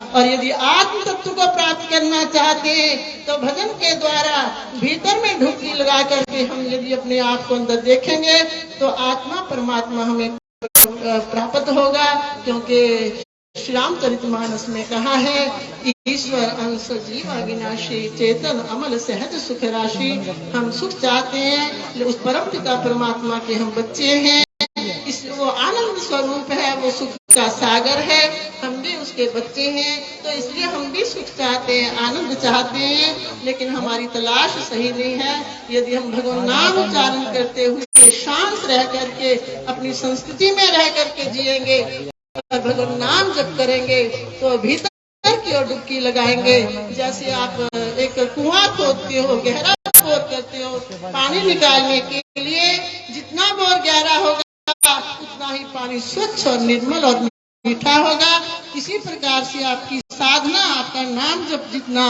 और यदि आत्म तत्व को प्राप्त करना चाहते हैं तो भजन के द्वारा भीतर में डुबकी लगा करके हम यदि अपने आप को अंदर देखेंगे तो आत्मा परमात्मा हमें प्राप्त होगा। क्योंकि श्री रामचरितमानस में कहा है, ईश्वर अंश जीव अविनाशी, चेतन अमल सहज सुख राशि। हम सुख चाहते हैं, उस परम पिता परमात्मा के हम बच्चे हैं, इस वो आनंद स्वरूप है, वो सुख का सागर है, हम भी उसके बच्चे हैं। तो इसलिए हम भी सुख चाहते हैं, आनंद चाहते हैं, लेकिन हमारी तलाश सही नहीं है। यदि हम भगवान नाम उच्चारण करते हुए शांत रह करके अपनी संस्कृति में रह करके जिएंगे और भगवान नाम जप करेंगे तो भीतर की ओर डुबकी लगाएंगे। जैसे आप एक कुआं खोदते हो, गहरा खोद करते हो, पानी निकालने के लिए जितना बोर गहरा होगा उतना ही पानी स्वच्छ और निर्मल और मीठा होगा। इसी प्रकार से आपकी साधना, आपका नाम जब जितना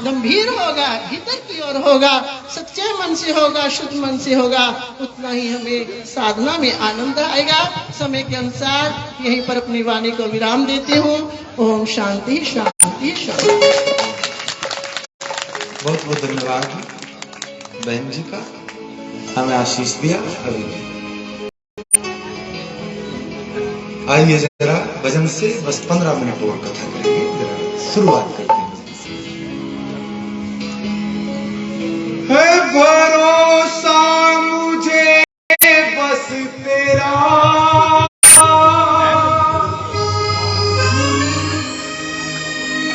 गंभीर होगा, भीतर की ओर होगा, सच्चे मन से होगा, शुद्ध मन से होगा, उतना ही हमें साधना में आनंद आएगा। समय के अनुसार यहीं पर अपनी वाणी को विराम देती हूँ। ओम शांति शांति शांति। बहुत बहुत धन्यवाद बहन जी का, हमें आशीष दिया। अभी आइए जरा भजन से बस 15 मिनट और कथा करेंगे, जरा शुरुआत करते हैं। है भरोसा मुझे बस तेरा,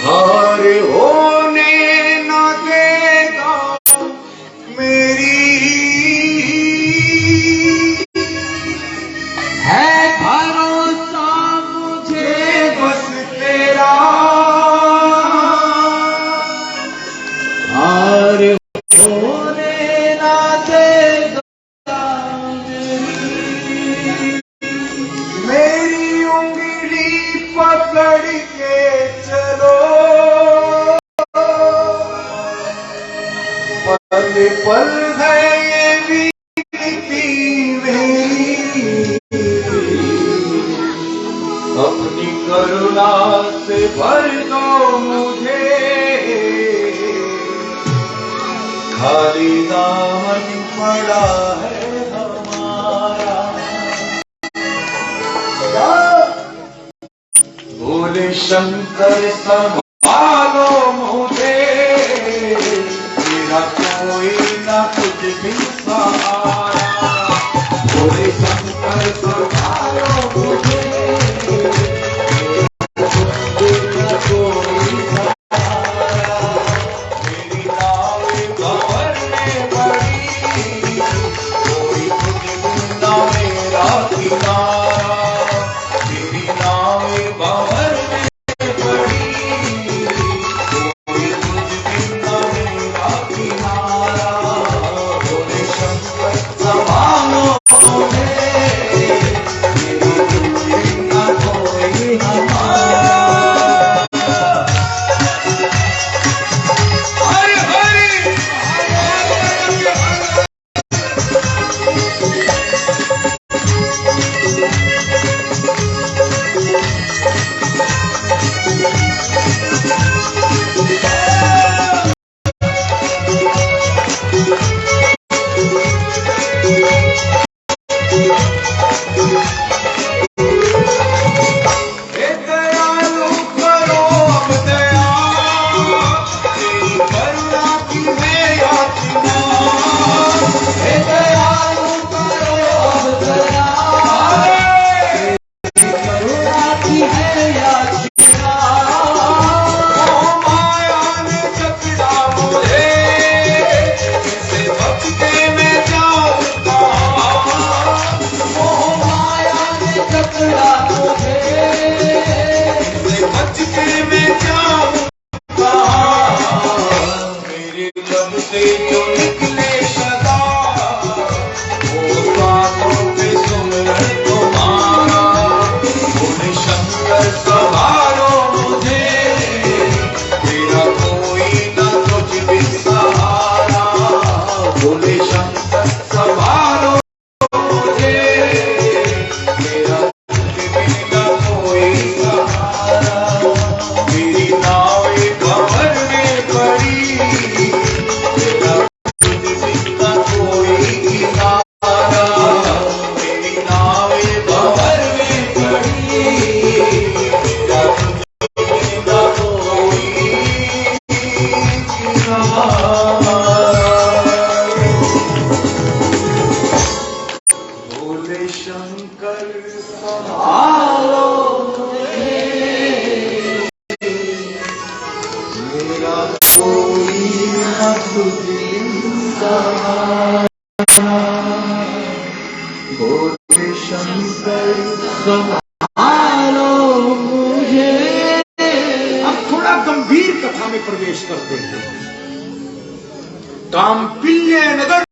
हार होने न देगा मेरी, है भरोसा मुझे बस तेरा, हार होने ना देगा मेरी उंगली पकड़ के चलो, पल पल है ये बीती मेरी, अपनी करुणा से भर दो मुझे, खाली दामन पड़ा है हमारा। बोले शंकर संभालो मुझे, मेरा कोई ना कुछ भी सहारा। बोले शंकर संभालो मुझे, मेरा कोई सहारा। मेरी नाव भंवर में पड़ी, कोई कुछ भी ना मेरा किनारा। मेरी नाव भंवर में पड़ी, कोई कुछ भी ना मेरा किनारा। बोले शंकर संभालो मुझे, मेरी कुछ भी ना कोई हमारा। हरि हरि हे दयालु करो अब दया, तेरी करुणा की है याचना। हे दयालु करो अब दया, तेरी करुणा की है याचना। ओ माया ने जकड़ा मुझे, कैसे बच के मैं जाऊं कहाँ। ओ माया ने जकड़ा मुझे, कैसे बच के मैं जाऊं कहाँ। मेरे लब से जो निकले सदा, वो बातों पे सुमरन तुम्हारा। बोले शंकर संभालो मुझे, मेरा कोई ना कुछ भी सहारा। बोले शंकर संभालो मुझे, मेरा कुछ भी ना कोई सहारा। मेरी नाव भंवर में पड़ी, मेरा कुछ भी ना कोई किनारा। मेरी नाव भंवर में पड़ी, मेरा कुछ भी ना कोई किनारा। बोले शंकर संभालो मुझे, मेरा कोई ना कुछ सहारा। बोले शंकर संभालो मुझे। अब थोड़ा गंभीर कथा में प्रवेश करते हैं। काम्पिल्य नगर,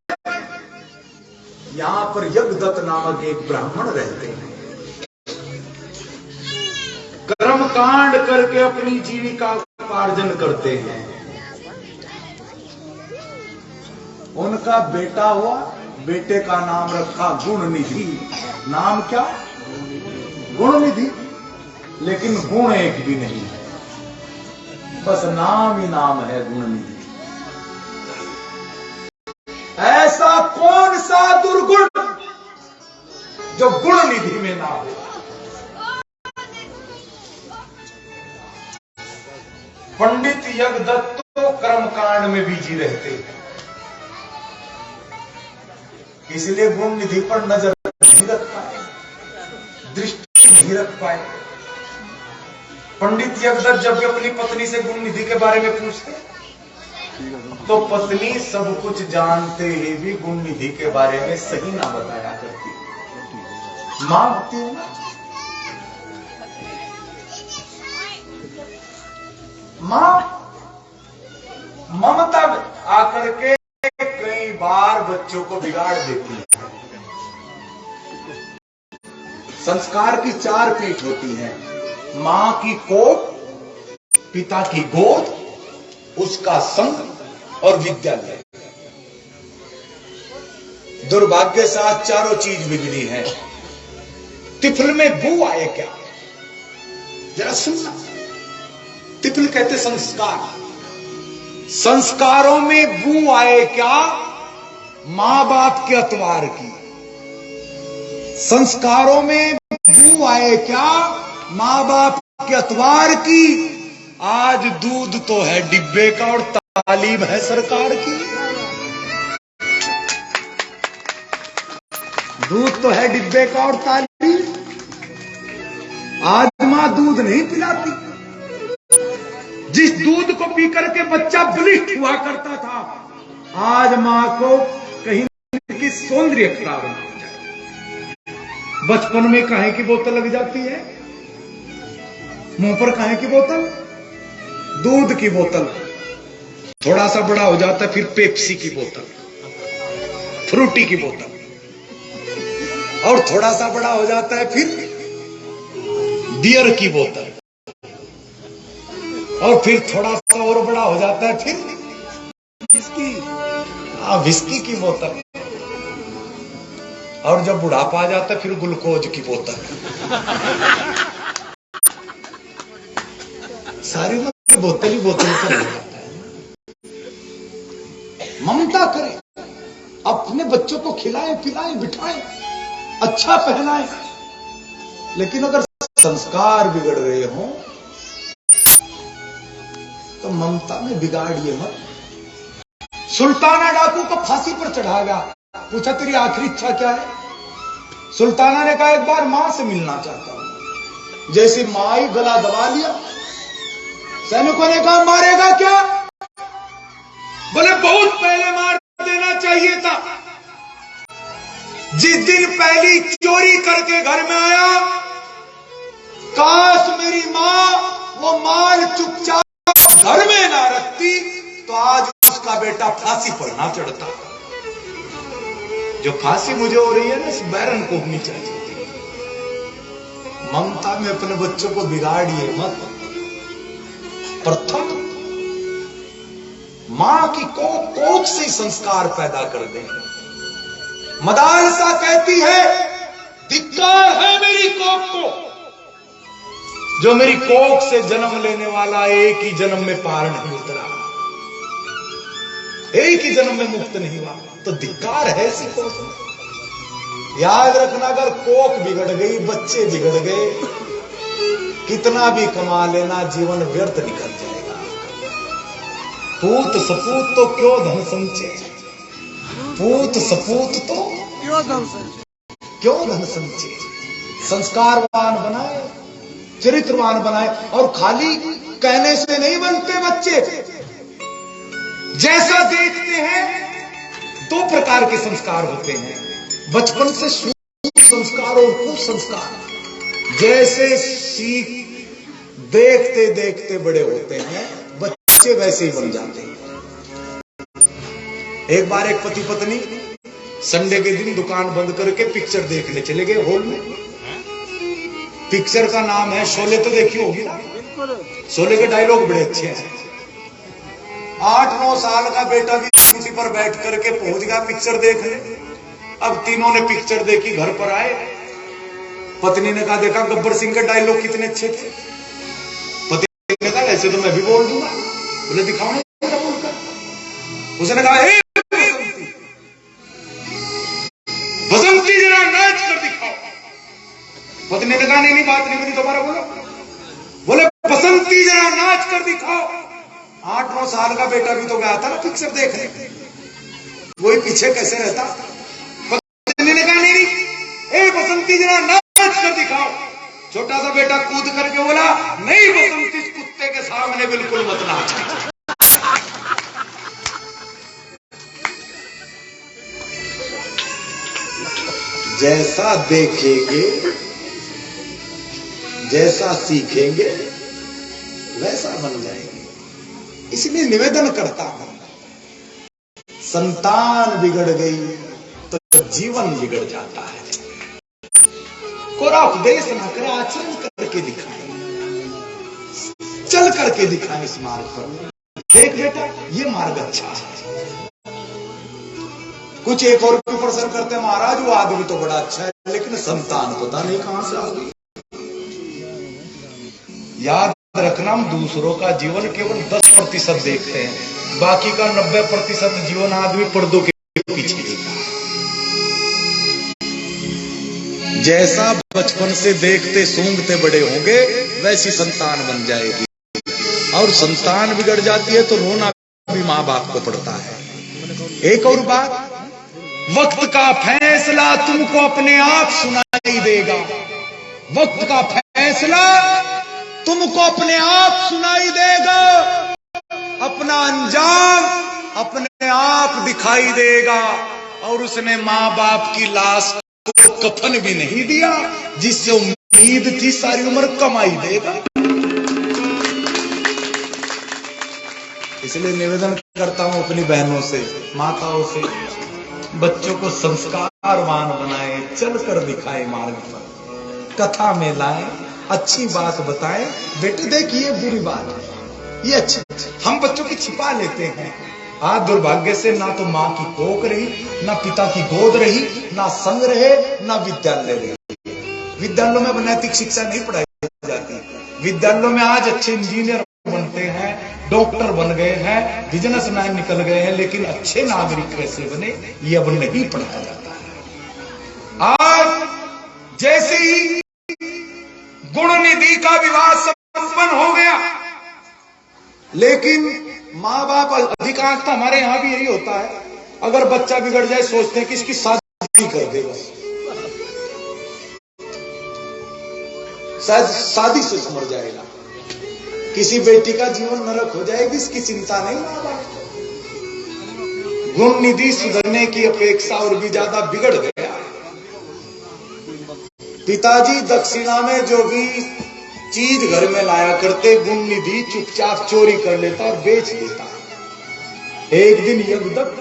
यहां पर यज्ञदत्त नामक एक ब्राह्मण रहते हैं। कर्मकांड करके अपनी जीविका उपार्जन करते हैं। उनका बेटा हुआ, बेटे का नाम रखा गुणनिधि। नाम क्या? गुणनिधि। लेकिन गुण एक भी नहीं है, बस नाम ही नाम है गुणनिधि। ऐसा कौन सा दुर्गुण जो गुणनिधि में ना हो। पंडित यज्ञदत्त तो कर्मकांड में बिजी रहते हैं, इसलिए गुणनिधि पर नजर नहीं रख पाए, दृष्टि नहीं रख पाए। पंडित यज्ञदत्त जब भी अपनी पत्नी से गुणनिधि के बारे में पूछते तो पत्नी सब कुछ जानते ही भी गुणनिधि के बारे में सही ना बताया करती। मां होती है ना, मां ममता आकर के कई बार बच्चों को बिगाड़ देती है। संस्कार की चार पीठ होती है, मां की कोख, पिता की गोद, उसका संग और विद्यालय। दुर्भाग्य से आज चारों चीज बिगड़ी है। तिफल में बू आए क्या? जरा सुनना। तिफल कहते संस्कार, संस्कारों में बू आए क्या? मां बाप के अतवार की। संस्कारों में बू आए क्या? मां बाप के अतवार की, आज दूध तो है डिब्बे का और तालीम है सरकार की। दूध तो है डिब्बे का और तालीम, आज मां दूध नहीं पिलाती। जिस दूध को पी करके बच्चा बलिष्ठ हुआ करता था, आज मां को कहीं की सौंदर्य खराब हो जाए। बचपन में काहे की बोतल लग जाती है, मुंह पर काहे की बोतल, दूध की बोतल। थोड़ा सा बड़ा हो जाता है फिर पेप्सी की बोतल, फ्रूटी की बोतल, और थोड़ा सा बड़ा हो जाता है फिर बियर की बोतल, और फिर थोड़ा सा और बड़ा हो जाता है फिर विस्की की बोतल, और जब बुढ़ापा आ जाता है फिर ग्लूकोज की बोतल। सारी बोतल ही बोतल पर हो जाता है। ममता करें, अपने बच्चों को खिलाएं पिलाएं बिठाएं, अच्छा पहनाएं, लेकिन अगर संस्कार बिगड़ रहे हो तो ममता में बिगाड़िए मत। सुल्ताना डाकू को फांसी पर चढ़ा गया, पूछा तेरी आखिरी इच्छा क्या है? सुल्ताना ने कहा एक बार मां से मिलना चाहता हूं। जैसे मां ही गला दबा लिया, सैनिकों ने कहा मारेगा क्या? बोले बहुत पहले मार देना चाहिए था। जिस दिन पहली चोरी करके घर में आया, काश मेरी मां वो माल चुपचाप घर में ना रखती तो आज उसका बेटा फांसी पर ना चढ़ता। जो फांसी मुझे हो रही है ना, इस बैरन को होनी चाहिए। ममता में अपने बच्चों को बिगाड़िए मत। प्रथम मां की कोख से संस्कार पैदा कर दें। मदालसा कहती है धिक्कार है मेरी कोख को, जो मेरी कोख से जन्म लेने वाला एक ही जन्म में पार नहीं उतरा, एक ही जन्म में मुक्त नहीं हुआ, तो धिक्कार है ऐसी कोख। याद रखना, अगर कोख बिगड़ गई, बच्चे बिगड़ गए, कितना भी कमा लेना जीवन व्यर्थ निकल जाएगा। पूत सपूत तो क्यों धन संचय, पूत सपूत तो क्यों धन संचय। संस्कारवान बनाए, चरित्रवान बनाए, और खाली कहने से नहीं बनते बच्चे। जैसा देखते हैं दो प्रकार के संस्कार होते हैं, बचपन से शुद्ध संस्कार और कुसंस्कार। जैसे सीख देखते देखते बड़े होते हैं बच्चे, वैसे ही बन जाते हैं। एक बार एक पति पत्नी संडे के दिन दुकान बंद करके पिक्चर देखने चले गए हॉल में। पिक्चर का नाम है शोले, तो देखी होगी ना। शोले के डायलॉग बड़े अच्छे हैं। 8-9 साल का बेटा भी कुर्सी पर बैठ करके पहुंच गया पिक्चर देखने। अब तीनों ने पिक्चर देखी, घर पर आए। पत्नी ने कहा देखा गब्बर सिंह के डायलॉग कितने अच्छे थे। पति ने कहा ऐसे तो मैं भी बोल दूंगा। बोले दिखाओ ना बोलकर। उसने कहा बसंती जरा नाच कर दिखाओ। पत्नी ने कहा नहीं बात नहीं बनी, दोबारा बोलो। बोले बसंती जरा नाच कर दिखाओ। 8-9 साल का बेटा भी तो गया था ना पिक्चर देखने, वही पीछे कैसे रहता। पत्नी ने कहा नहीं ए बसंती जरा नाच कर दिखाओ। छोटा सा बेटा कूद करके बोला नहीं बसंती, इस कुत्ते के सामने बिल्कुल मत नाच। जैसा देखेंगे, जैसा सीखेंगे, वैसा बन जाएंगे। इसलिए निवेदन करता हूं, संतान बिगड़ गई तो जीवन बिगड़ जाता है। कोरा उपदेश ना करें, आचरण करके दिखाएं, चल करके दिखाएं इस मार्ग पर। देख बेटा ये मार्ग अच्छा है। कुछ एक और भी प्रश्न करते हैं, महाराज वो आदमी तो बड़ा अच्छा है लेकिन संतान पता नहीं कहां से आ गई। याद रखना, हम दूसरों का जीवन केवल 10% देखते हैं, बाकी का 90% जीवन आदमी पर्दों के पीछे जीता है। जैसा बचपन से देखते सूंघते बड़े होंगे वैसी संतान बन जाएगी। और संतान बिगड़ जाती है तो रोना भी मां बाप को पड़ता है। एक और बात, वक्त का फैसला तुमको अपने आप सुनाई देगा। वक्त का फैसला तुमको अपने आप सुनाई देगा। अपना अंजाम अपने आप दिखाई देगा। और उसने मां बाप की लाश को कफन भी नहीं दिया, जिससे उम्मीद थी सारी उम्र कमाई देगा। इसलिए निवेदन करता हूं अपनी बहनों से, माताओं से, बच्चों को संस्कारवान बनाएं, चलकर दिखाएं मार्ग पर, कथा में लाएं, अच्छी बात बताएं। बेटे देखिए बुरी बात है, ये अच्छी, हम बच्चों की छिपा लेते हैं। आज दुर्भाग्य से ना तो मां की कोख रही, ना पिता की गोद रही, ना संग रहे, ना विद्यालय रही। विद्यालयों में नैतिक शिक्षा नहीं पढ़ाई जाती। विद्यालयों में आज अच्छे इंजीनियर बनते हैं, डॉक्टर बन गए हैं, बिजनेसमैन निकल गए हैं, लेकिन अच्छे नागरिक कैसे बने ये अब नहीं पढ़ाया जाता है। आज जैसे ही गुणनिधि का विवाह संपन्न हो गया, लेकिन माँ बाप, अधिकांश हमारे यहां भी यही होता है, अगर बच्चा बिगड़ जाए सोचते हैं कि इसकी शादी कर देगा, शायद शादी से समझ जाएगा, किसी बेटी का जीवन नरक हो जाएगी, इसकी चिंता नहीं मां बाप। गुणनिधि सुधरने की अपेक्षा और भी ज्यादा बिगड़ गया। पिताजी दक्षिणा में जो भी चीज घर में लाया करते, गुणनिधि चुपचाप चोरी कर लेता और बेच देता। एक दिन यज्ञदत्त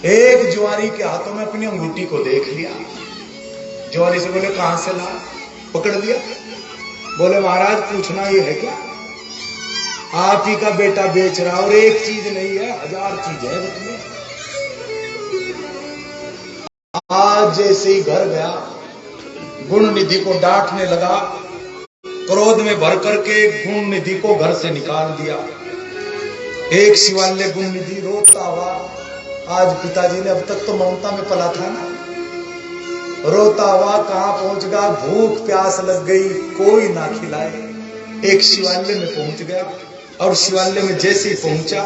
एक जुआरी के हाथों में अपनी अंगूठी को देख लिया। जुआरी से बोले कहां से ला? पकड़ लिया। बोले महाराज पूछना ये है क्या, आप ही का बेटा बेच रहा, और एक चीज नहीं है, 1000 चीज है उसमें। आज जैसे ही घर गया, गुणनिधि को डांटने लगा, क्रोध में भर करके गुणनिधि को घर से निकाल दिया। एक शिवालय गुणनिधि रोता हुआ, आज पिताजी ने, अब तक तो ममता में पला था ना, रोता हुआ कहां पहुंच गया, भूख प्यास लग गई, कोई ना खिलाए। एक शिवालय में पहुंच गया, और शिवालय में जैसे ही पहुंचा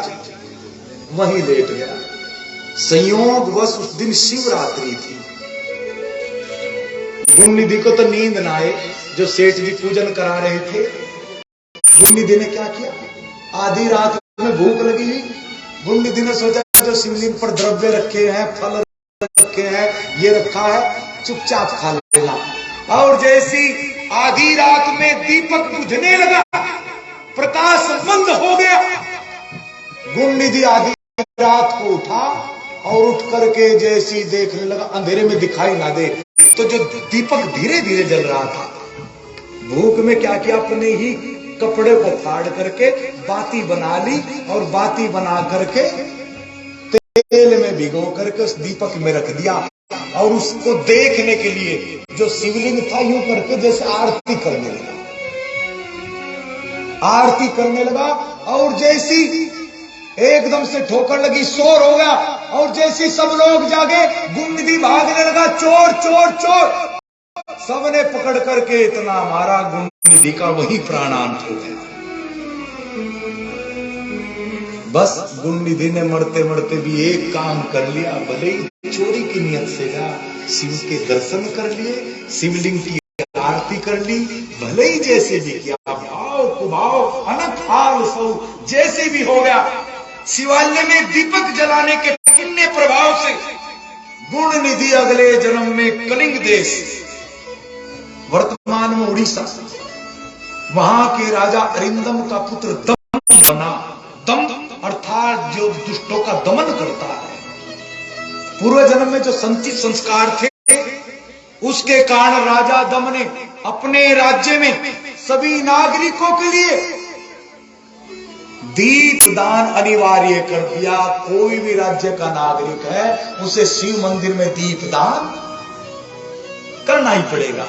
वहीं लेट गया। संयोगवश उस दिन शिवरात्रि थी। गुणनिधि को तो नींद ना आए, जो सेठ जी पूजन करा रहे थे। गुणनिधि ने क्या किया, आधी रात में भूख लगी हुई, गुणनिधि ने सोचा जो शिवलिंग पर द्रव्य रखे हैं, फल रखे हैं, ये रखा है, चुपचाप खा लेना। और जैसी आधी रात में दीपक बुझने लगा, प्रकाश बंद हो गया, गुणनिधि आधी रात को उठा और उठ करके जैसी देखने लगा, अंधेरे में दिखाई ना दे, तो जो दीपक धीरे धीरे जल रहा था, भूख में क्या किया, अपने ही कपड़े को फाड़ करके बाती बना ली, और बाती बना करके तेल में भिगो करके उस दीपक में रख दिया। और उसको देखने के लिए जो शिवलिंग था, यूं करके जैसे आरती करने लगा, आरती करने लगा। और जैसी एकदम से ठोकर लगी, शोर हो गया, और जैसे सब लोग जागे, गुणनिधि भागने लगा, चोर चोर चोर। सबने पकड़ करके इतना मारा, गुणनिधि का वही प्राणांत हो गया। बस गुणनिधि ने मरते मरते भी एक काम कर लिया, भले ही चोरी की नियत से गया, शिव के दर्शन कर लिए, शिवलिंग की आरती कर ली, भले ही जैसे भी किया, भाव कुभाव अनथाल सौ जैसे भी हो गया। शिवालय में दीपक जलाने के किन्ने प्रभाव से गुणनिधि अगले जन्म में कलिंग देश, वर्तमान में उड़ीसा, वहां के राजा अरिंदम का पुत्र दम बना। दम अर्थात जो दुष्टों का दमन करता है। पूर्व जन्म में जो संचित संस्कार थे, उसके कारण राजा दम ने अपने राज्य में सभी नागरिकों के लिए दीपदान अनिवार्य कर दिया। कोई भी राज्य का नागरिक है, उसे शिव मंदिर में दीपदान करना ही पड़ेगा।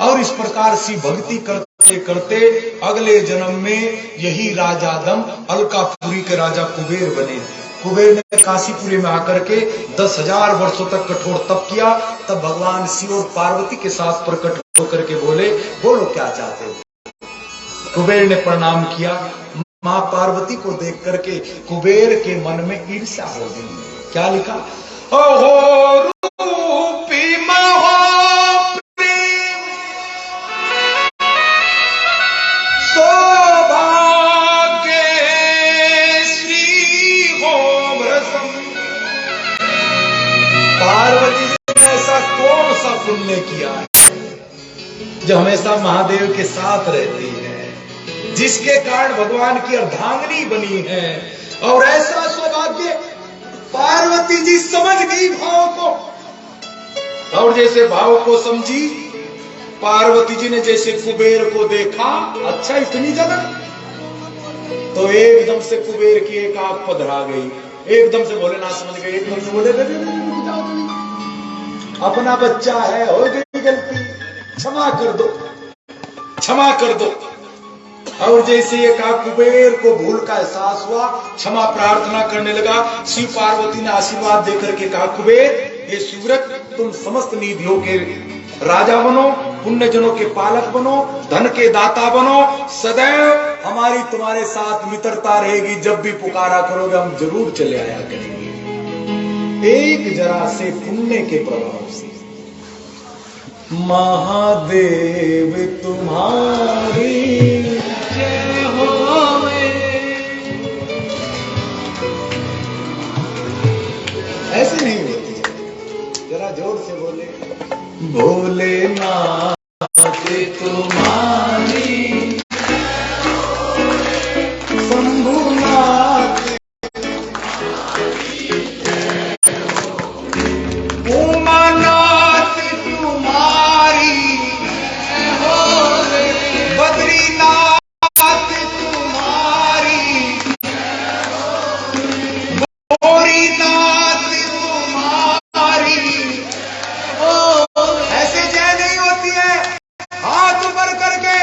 और इस प्रकार शिव भक्ति करते करते अगले जन्म में यही राजा दम अलकापुरी के राजा कुबेर बने। कुबेर ने काशीपुरी में आकर के 10,000 वर्षों तक कठोर तप किया। तब भगवान शिव और पार्वती के साथ प्रकट होकर के बोले, बोलो क्या चाहते हो। कुबेर ने प्रणाम किया। मां पार्वती को देख करके कुबेर के मन में ईर्ष्या हो गई। क्या लिखा? ओहो रूपी महो प्रेम सौभाग्य श्री होम रसम। पार्वती जी ने ऐसा कौन सा पुण्य किया है जो हमेशा महादेव के साथ रहती है, जिसके कारण भगवान की अर्धांगिनी बनी है। और ऐसा सौभाग्य पार्वती जी समझ गई भाव को, और जैसे भाव को समझी पार्वती जी ने जैसे कुबेर को देखा, अच्छा इतनी जगह, तो एकदम से कुबेर की एक आंख पधरा गई। एकदम से भोलेनाथ समझ गए, एकदम से बोले अपना बच्चा है, हो गई गलती, क्षमा कर दो, क्षमा कर दो। और जैसे ये कहा, कुबेर को भूल का एहसास हुआ, क्षमा प्रार्थना करने लगा। शिव पार्वती ने आशीर्वाद देकर के कहा, कुबेर ये शिवव्रत, तुम समस्त निधियों के राजा बनो, पुण्यजनों के पालक बनो, धन के दाता बनो, सदैव हमारी तुम्हारे साथ मित्रता रहेगी। जब भी पुकारा करोगे हम जरूर चले आया करेंगे। एक जरा से पुण्य के प्रभाव से महादेव तुम्हारी जय होवे। ऐसे नहीं होती है, जरा जोर से बोले, भोलेनाथ तुम्हारी, शंभुनाथ उमानाथ तुम्हारी, बद्रीनाथ तुम्हारी, गौरीनाथ तुम्हारी। ऐसे जय नहीं होती है, हाथ ऊपर करके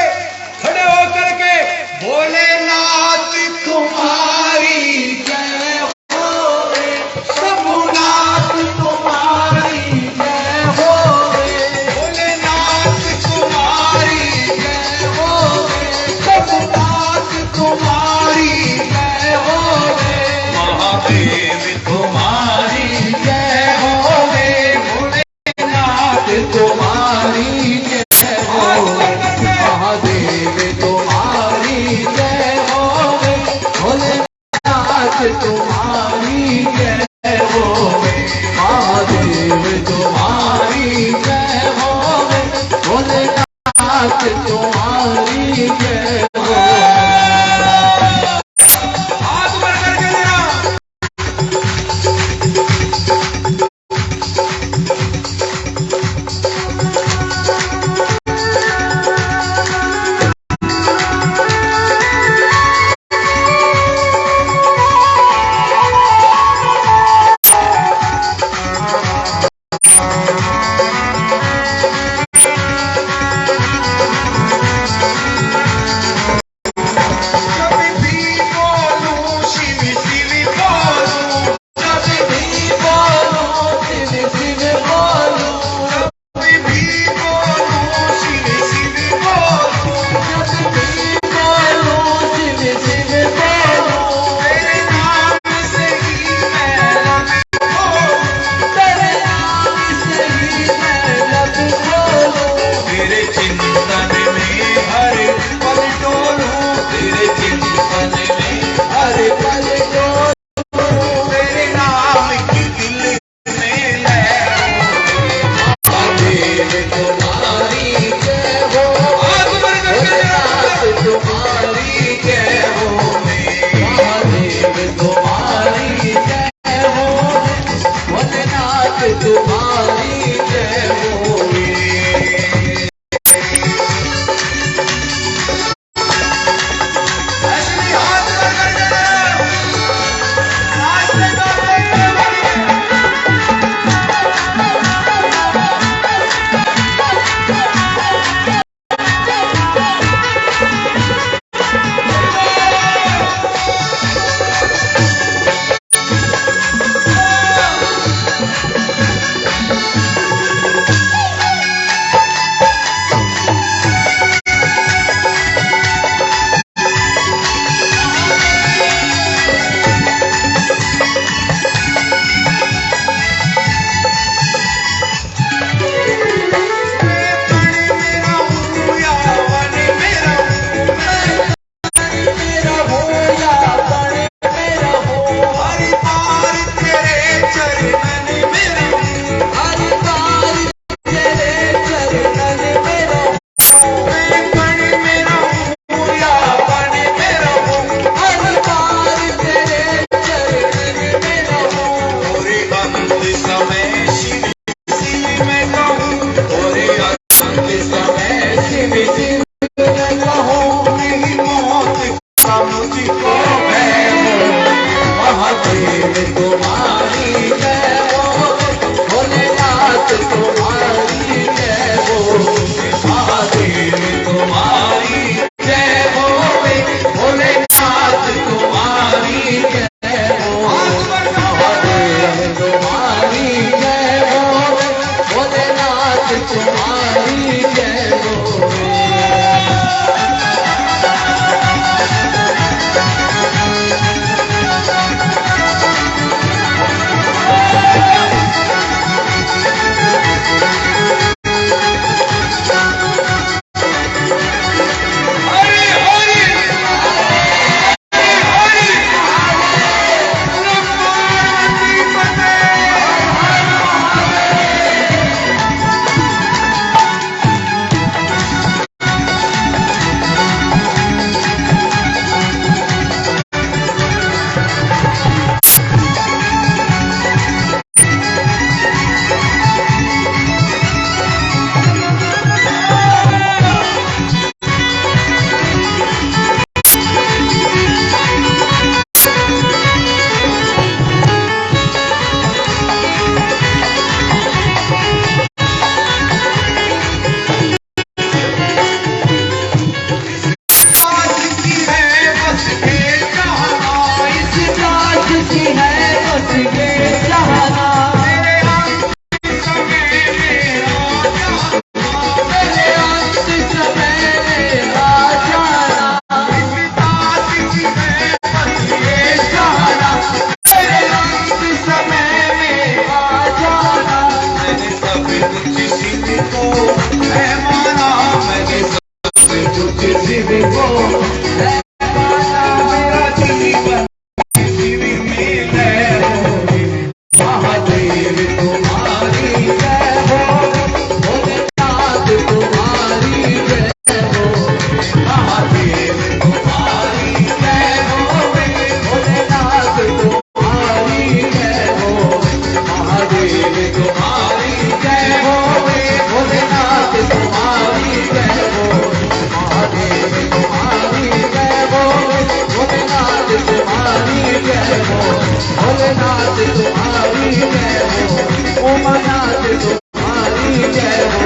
खड़े होकर के भोलेनाथ तुम्हारी जय होवे, शंभुनाथ तुम्हारी जय होवे, भोलेनाथ तुम्हारी जय होवे, शंभुनाथ तुम्हारी जय होवे, महादेव तुम्हारी जय होवे, भोलेनाथ तुम्हारी जय होवे, महादेव तुम्हारी जय होवे, भोलेनाथ तुम्हारी जय होवे, महादेव तुम्हारी जय होवे, भोलेनाथ तुम्हारी जय होवे। हाथ ऊपर करके जरा शिव को मैं पाया मेरा जीवन शिव में मैं हो महादेव तुम्हारी जय हो भोलेनाथ तुम्हारी जय हो महादेव तुम्हारी जय हो भोलेनाथ तुम्हारी जय हो महादेव तुम्हारी जय हो भोलेनाथ तुम्हारी जय हो महादेव तुम्हारी जय हो भोलेनाथ तुम्हारी जय हो भोलेनाथ तुम्हारी जय हो उमानाथ तुम्हारी जय हो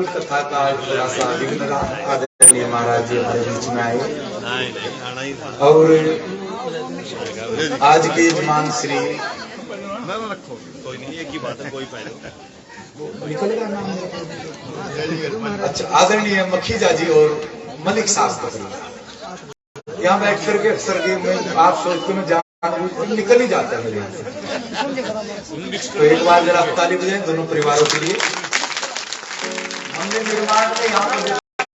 कथा का थोड़ा सा विघ्न रहा। आदरणीय महाराज जी हमारे बीच में आए और आज के यजमान श्री अच्छा आदरणीय मखीजा जी और मलिक साहब यहाँ बैठ करके अक्सर के में आप सोचते में निकल ही जाता है मेरे तो एक बार जरा ताली बजाएं दोनों परिवारों के लिए। मंदिर निर्माण में यहाँ पर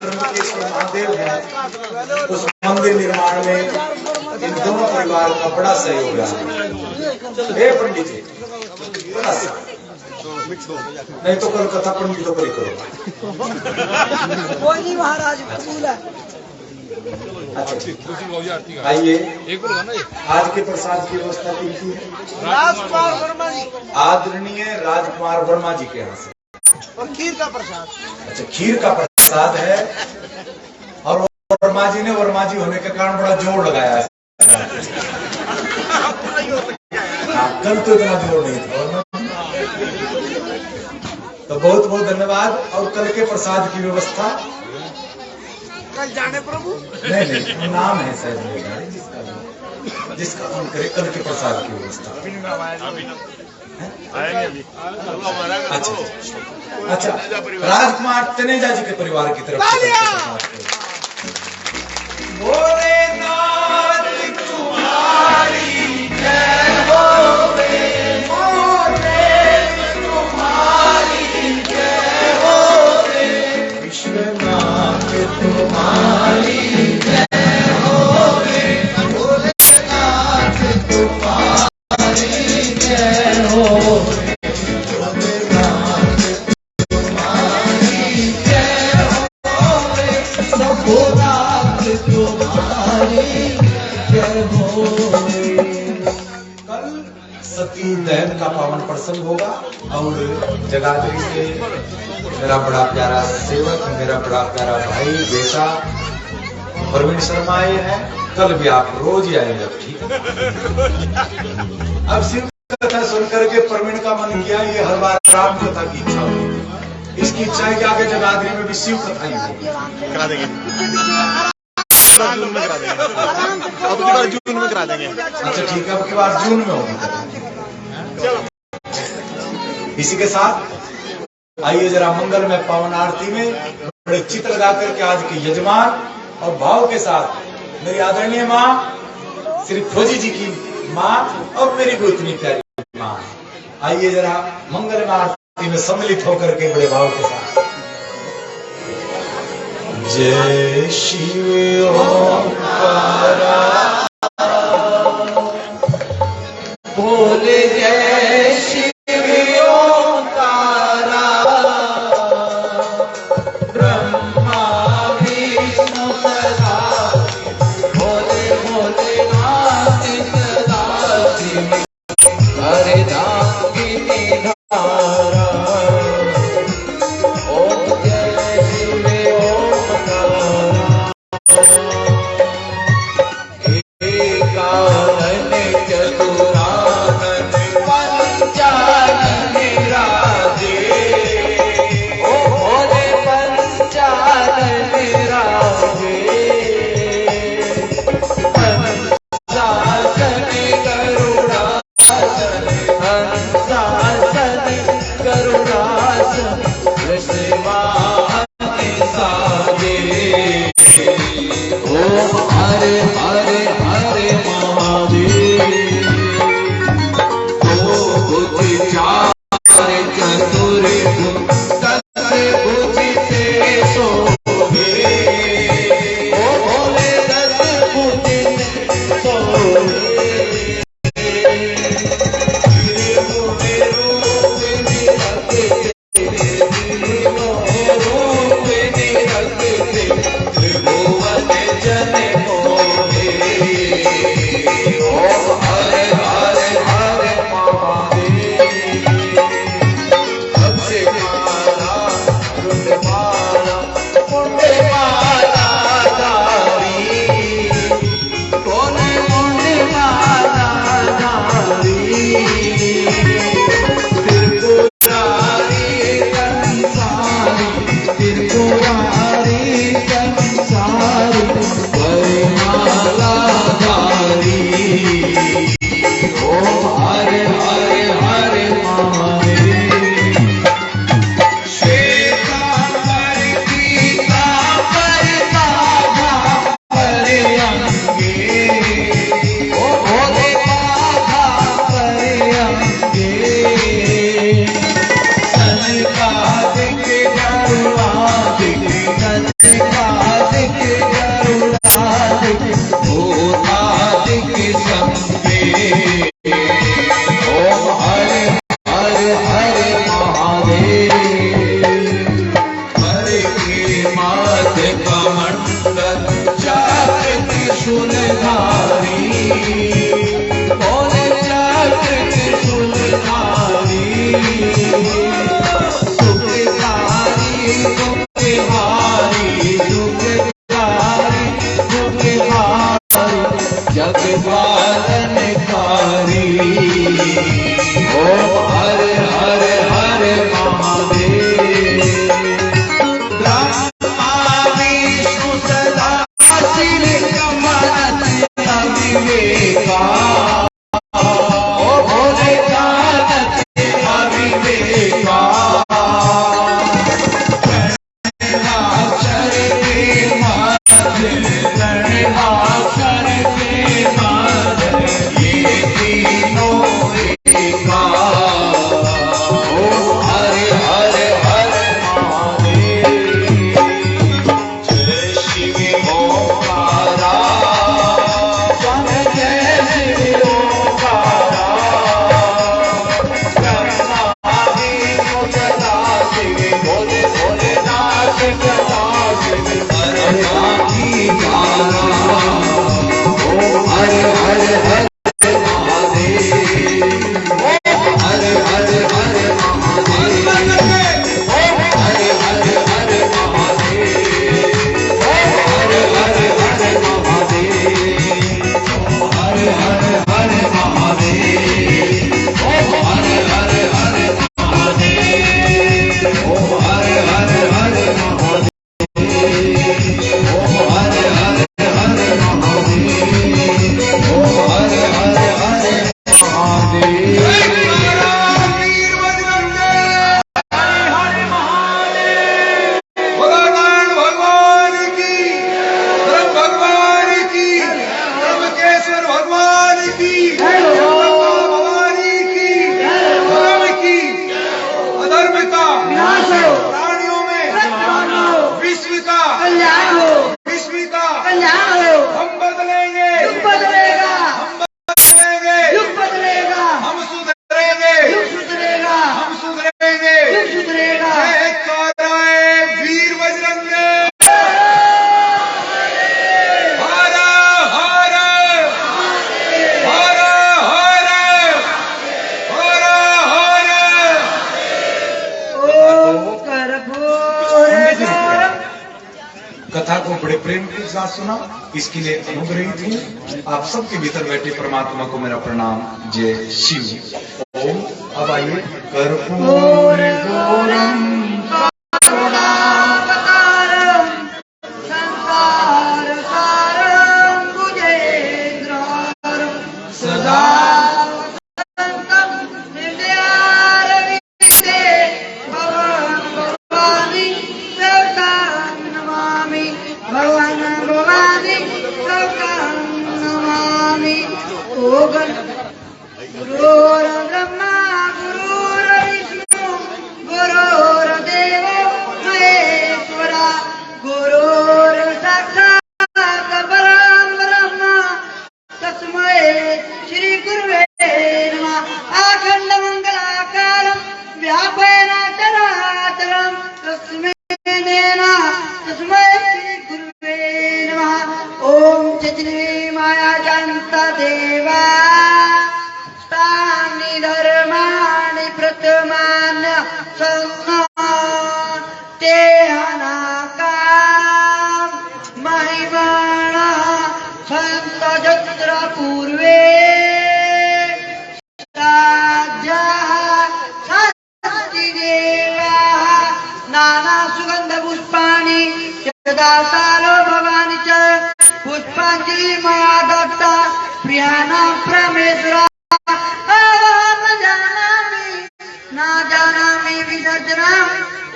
त्र्यंबकेश्वर महादेव है उस मंदिर निर्माण में इन दोनों परिवार का बड़ा सहयोग है। पंडित जी बड़ा नहीं तो कल कथा पंडितों पर ही करो। कोई नहीं महाराज कबूल है। अच्छा आइए आज के प्रसाद की व्यवस्था की है राजकुमार वर्मा जी आदरणीय राजकुमार वर्मा जी के यहाँ से और खीर का प्रसाद। अच्छा खीर का प्रसाद है और वर्मा जी ने वर्मा जी होने के कारण बड़ा जोर लगाया है। कल तो इतना जोर नहीं था तो बहुत बहुत धन्यवाद। और कल के प्रसाद की व्यवस्था कल जाने प्रभु नहीं नाम है शायद जिसका मन करे कल के प्रसाद की व्यवस्था। अच्छा राजकुमार तनेजा जी के परिवार की तरफ से भोलेनाथ तुम्हारी जय हो भोलेनाथ तुम्हारी जय हो विश्वनाथ तुम्हारी जय हो भोलेनाथ तुम्हारी जय हो सती दहन का पावन प्रसंग होगा और जगाधरी से मेरा बड़ा प्यारा सेवक मेरा बड़ा प्यारा भाई बेटा प्रवीण शर्मा आए हैं। कल भी आप रोज ही आएंगे ठीक अब शिव कथा सुनकर के प्रवीण का मन किया ये हर बार राम कथा की इच्छा होगी। इसकी इच्छा है कि आगे जगाधरी में भी शिव कथा ही होगी। करा देंगे जून में करा देंगे अब की बार जून में करा देंगे। अच्छा ठीक है अब की बार जून में होगी। इसी के साथ आइए जरा मंगल में पावन आरती में बड़े चित्र लगा करके आज के यजमान और भाव के साथ मेरी आदरणीय माँ श्री फौजी जी की माँ और मेरी भी उतनी प्यारी माँ। आइए जरा मंगल आरती में सम्मिलित होकर के बड़े भाव के साथ। जय शिव ओंकारा बोले जय शिव ओंकारा ब्रह्मा विष्णु सदा भोले भोले नाथ सदा हरे धाम की धारा ओम जय शिव ओंकारा एकानन चतुरानन पंचानन राजे ओ भोले पंचानन राजे हंसासन करुणासन हंसासन करुणासन विश्वास साजे ओम हरे हरे हरे महादेव दो बुद्धि चार चतुर दस बुद्धि से सोहे ओ भोले दस बुद्धि से सोहे तीनों बड़े प्रेम के साथ सुना, इसके लिए अनुग्रहित हूँ। आप सबके भीतर बैठे परमात्मा को मेरा प्रणाम। जय शिव। ओम। अब आइए कर्पूर गौरम गुरुर्ब्रह्मा गुरुर्विष्णु गुरुर्देवो महेश्वरा गुरुर्साक्षात् परं ब्रह्म तस्मै श्री गुरुवे नमः। अखण्डमङ्गलाकारं व्यापेन चराचरं तस्मै श्री गुरुवे नमः। ओम चैतन्य माया जानता देवा धर्माणि प्रथमान्य ते अनाका महिमाना संत जत्र पूर्वे देवा नाना सुगंध पुष्पाणि यदा सालो भवानि च पुष्पांजलि मया दत्ता प्रियाणां परमेश्वरा न जानामि विदर्जना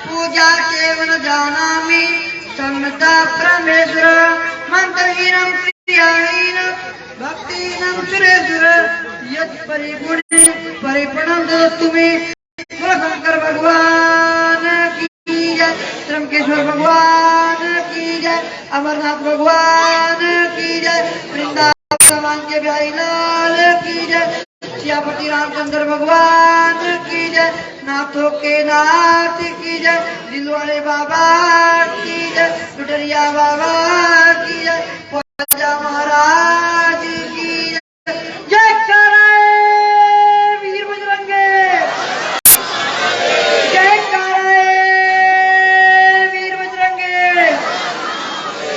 पूजा केव न जानामि सम्मता परमेश्वर मंत्रहीनं क्रियाहीनं भक्तिहीनं सुरेश्वर यत् परिगुणे परिपूर्णं ददतु मे। शंकर भगवान की जय, त्र्यंबकेश्वर भगवान की जय, अमरनाथ भगवान की जय, वृंदावन के बिहारी लाल की जय, सियापति रामचंद्र भगवान की जय, नाथों के नाथ की जय, दिलवाले बाबा की जय, लुटरिया बाबा की जय, ख्वाजा महाराज की जय। जय कराए वीर बजरंगे, जय कराए वीर बजरंगे,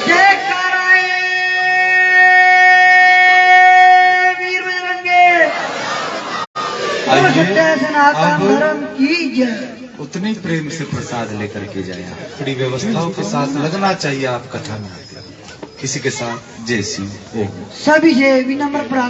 जय कराए वीर बजरंगे। सनातन धर्म की जय। उतने प्रेम से प्रसाद लेकर के जाए। बड़ी व्यवस्थाओं के साथ लगना चाहिए आप कथा में। किसी के साथ जय शिव। ओम। सभी से विनम्र प्रार्थना।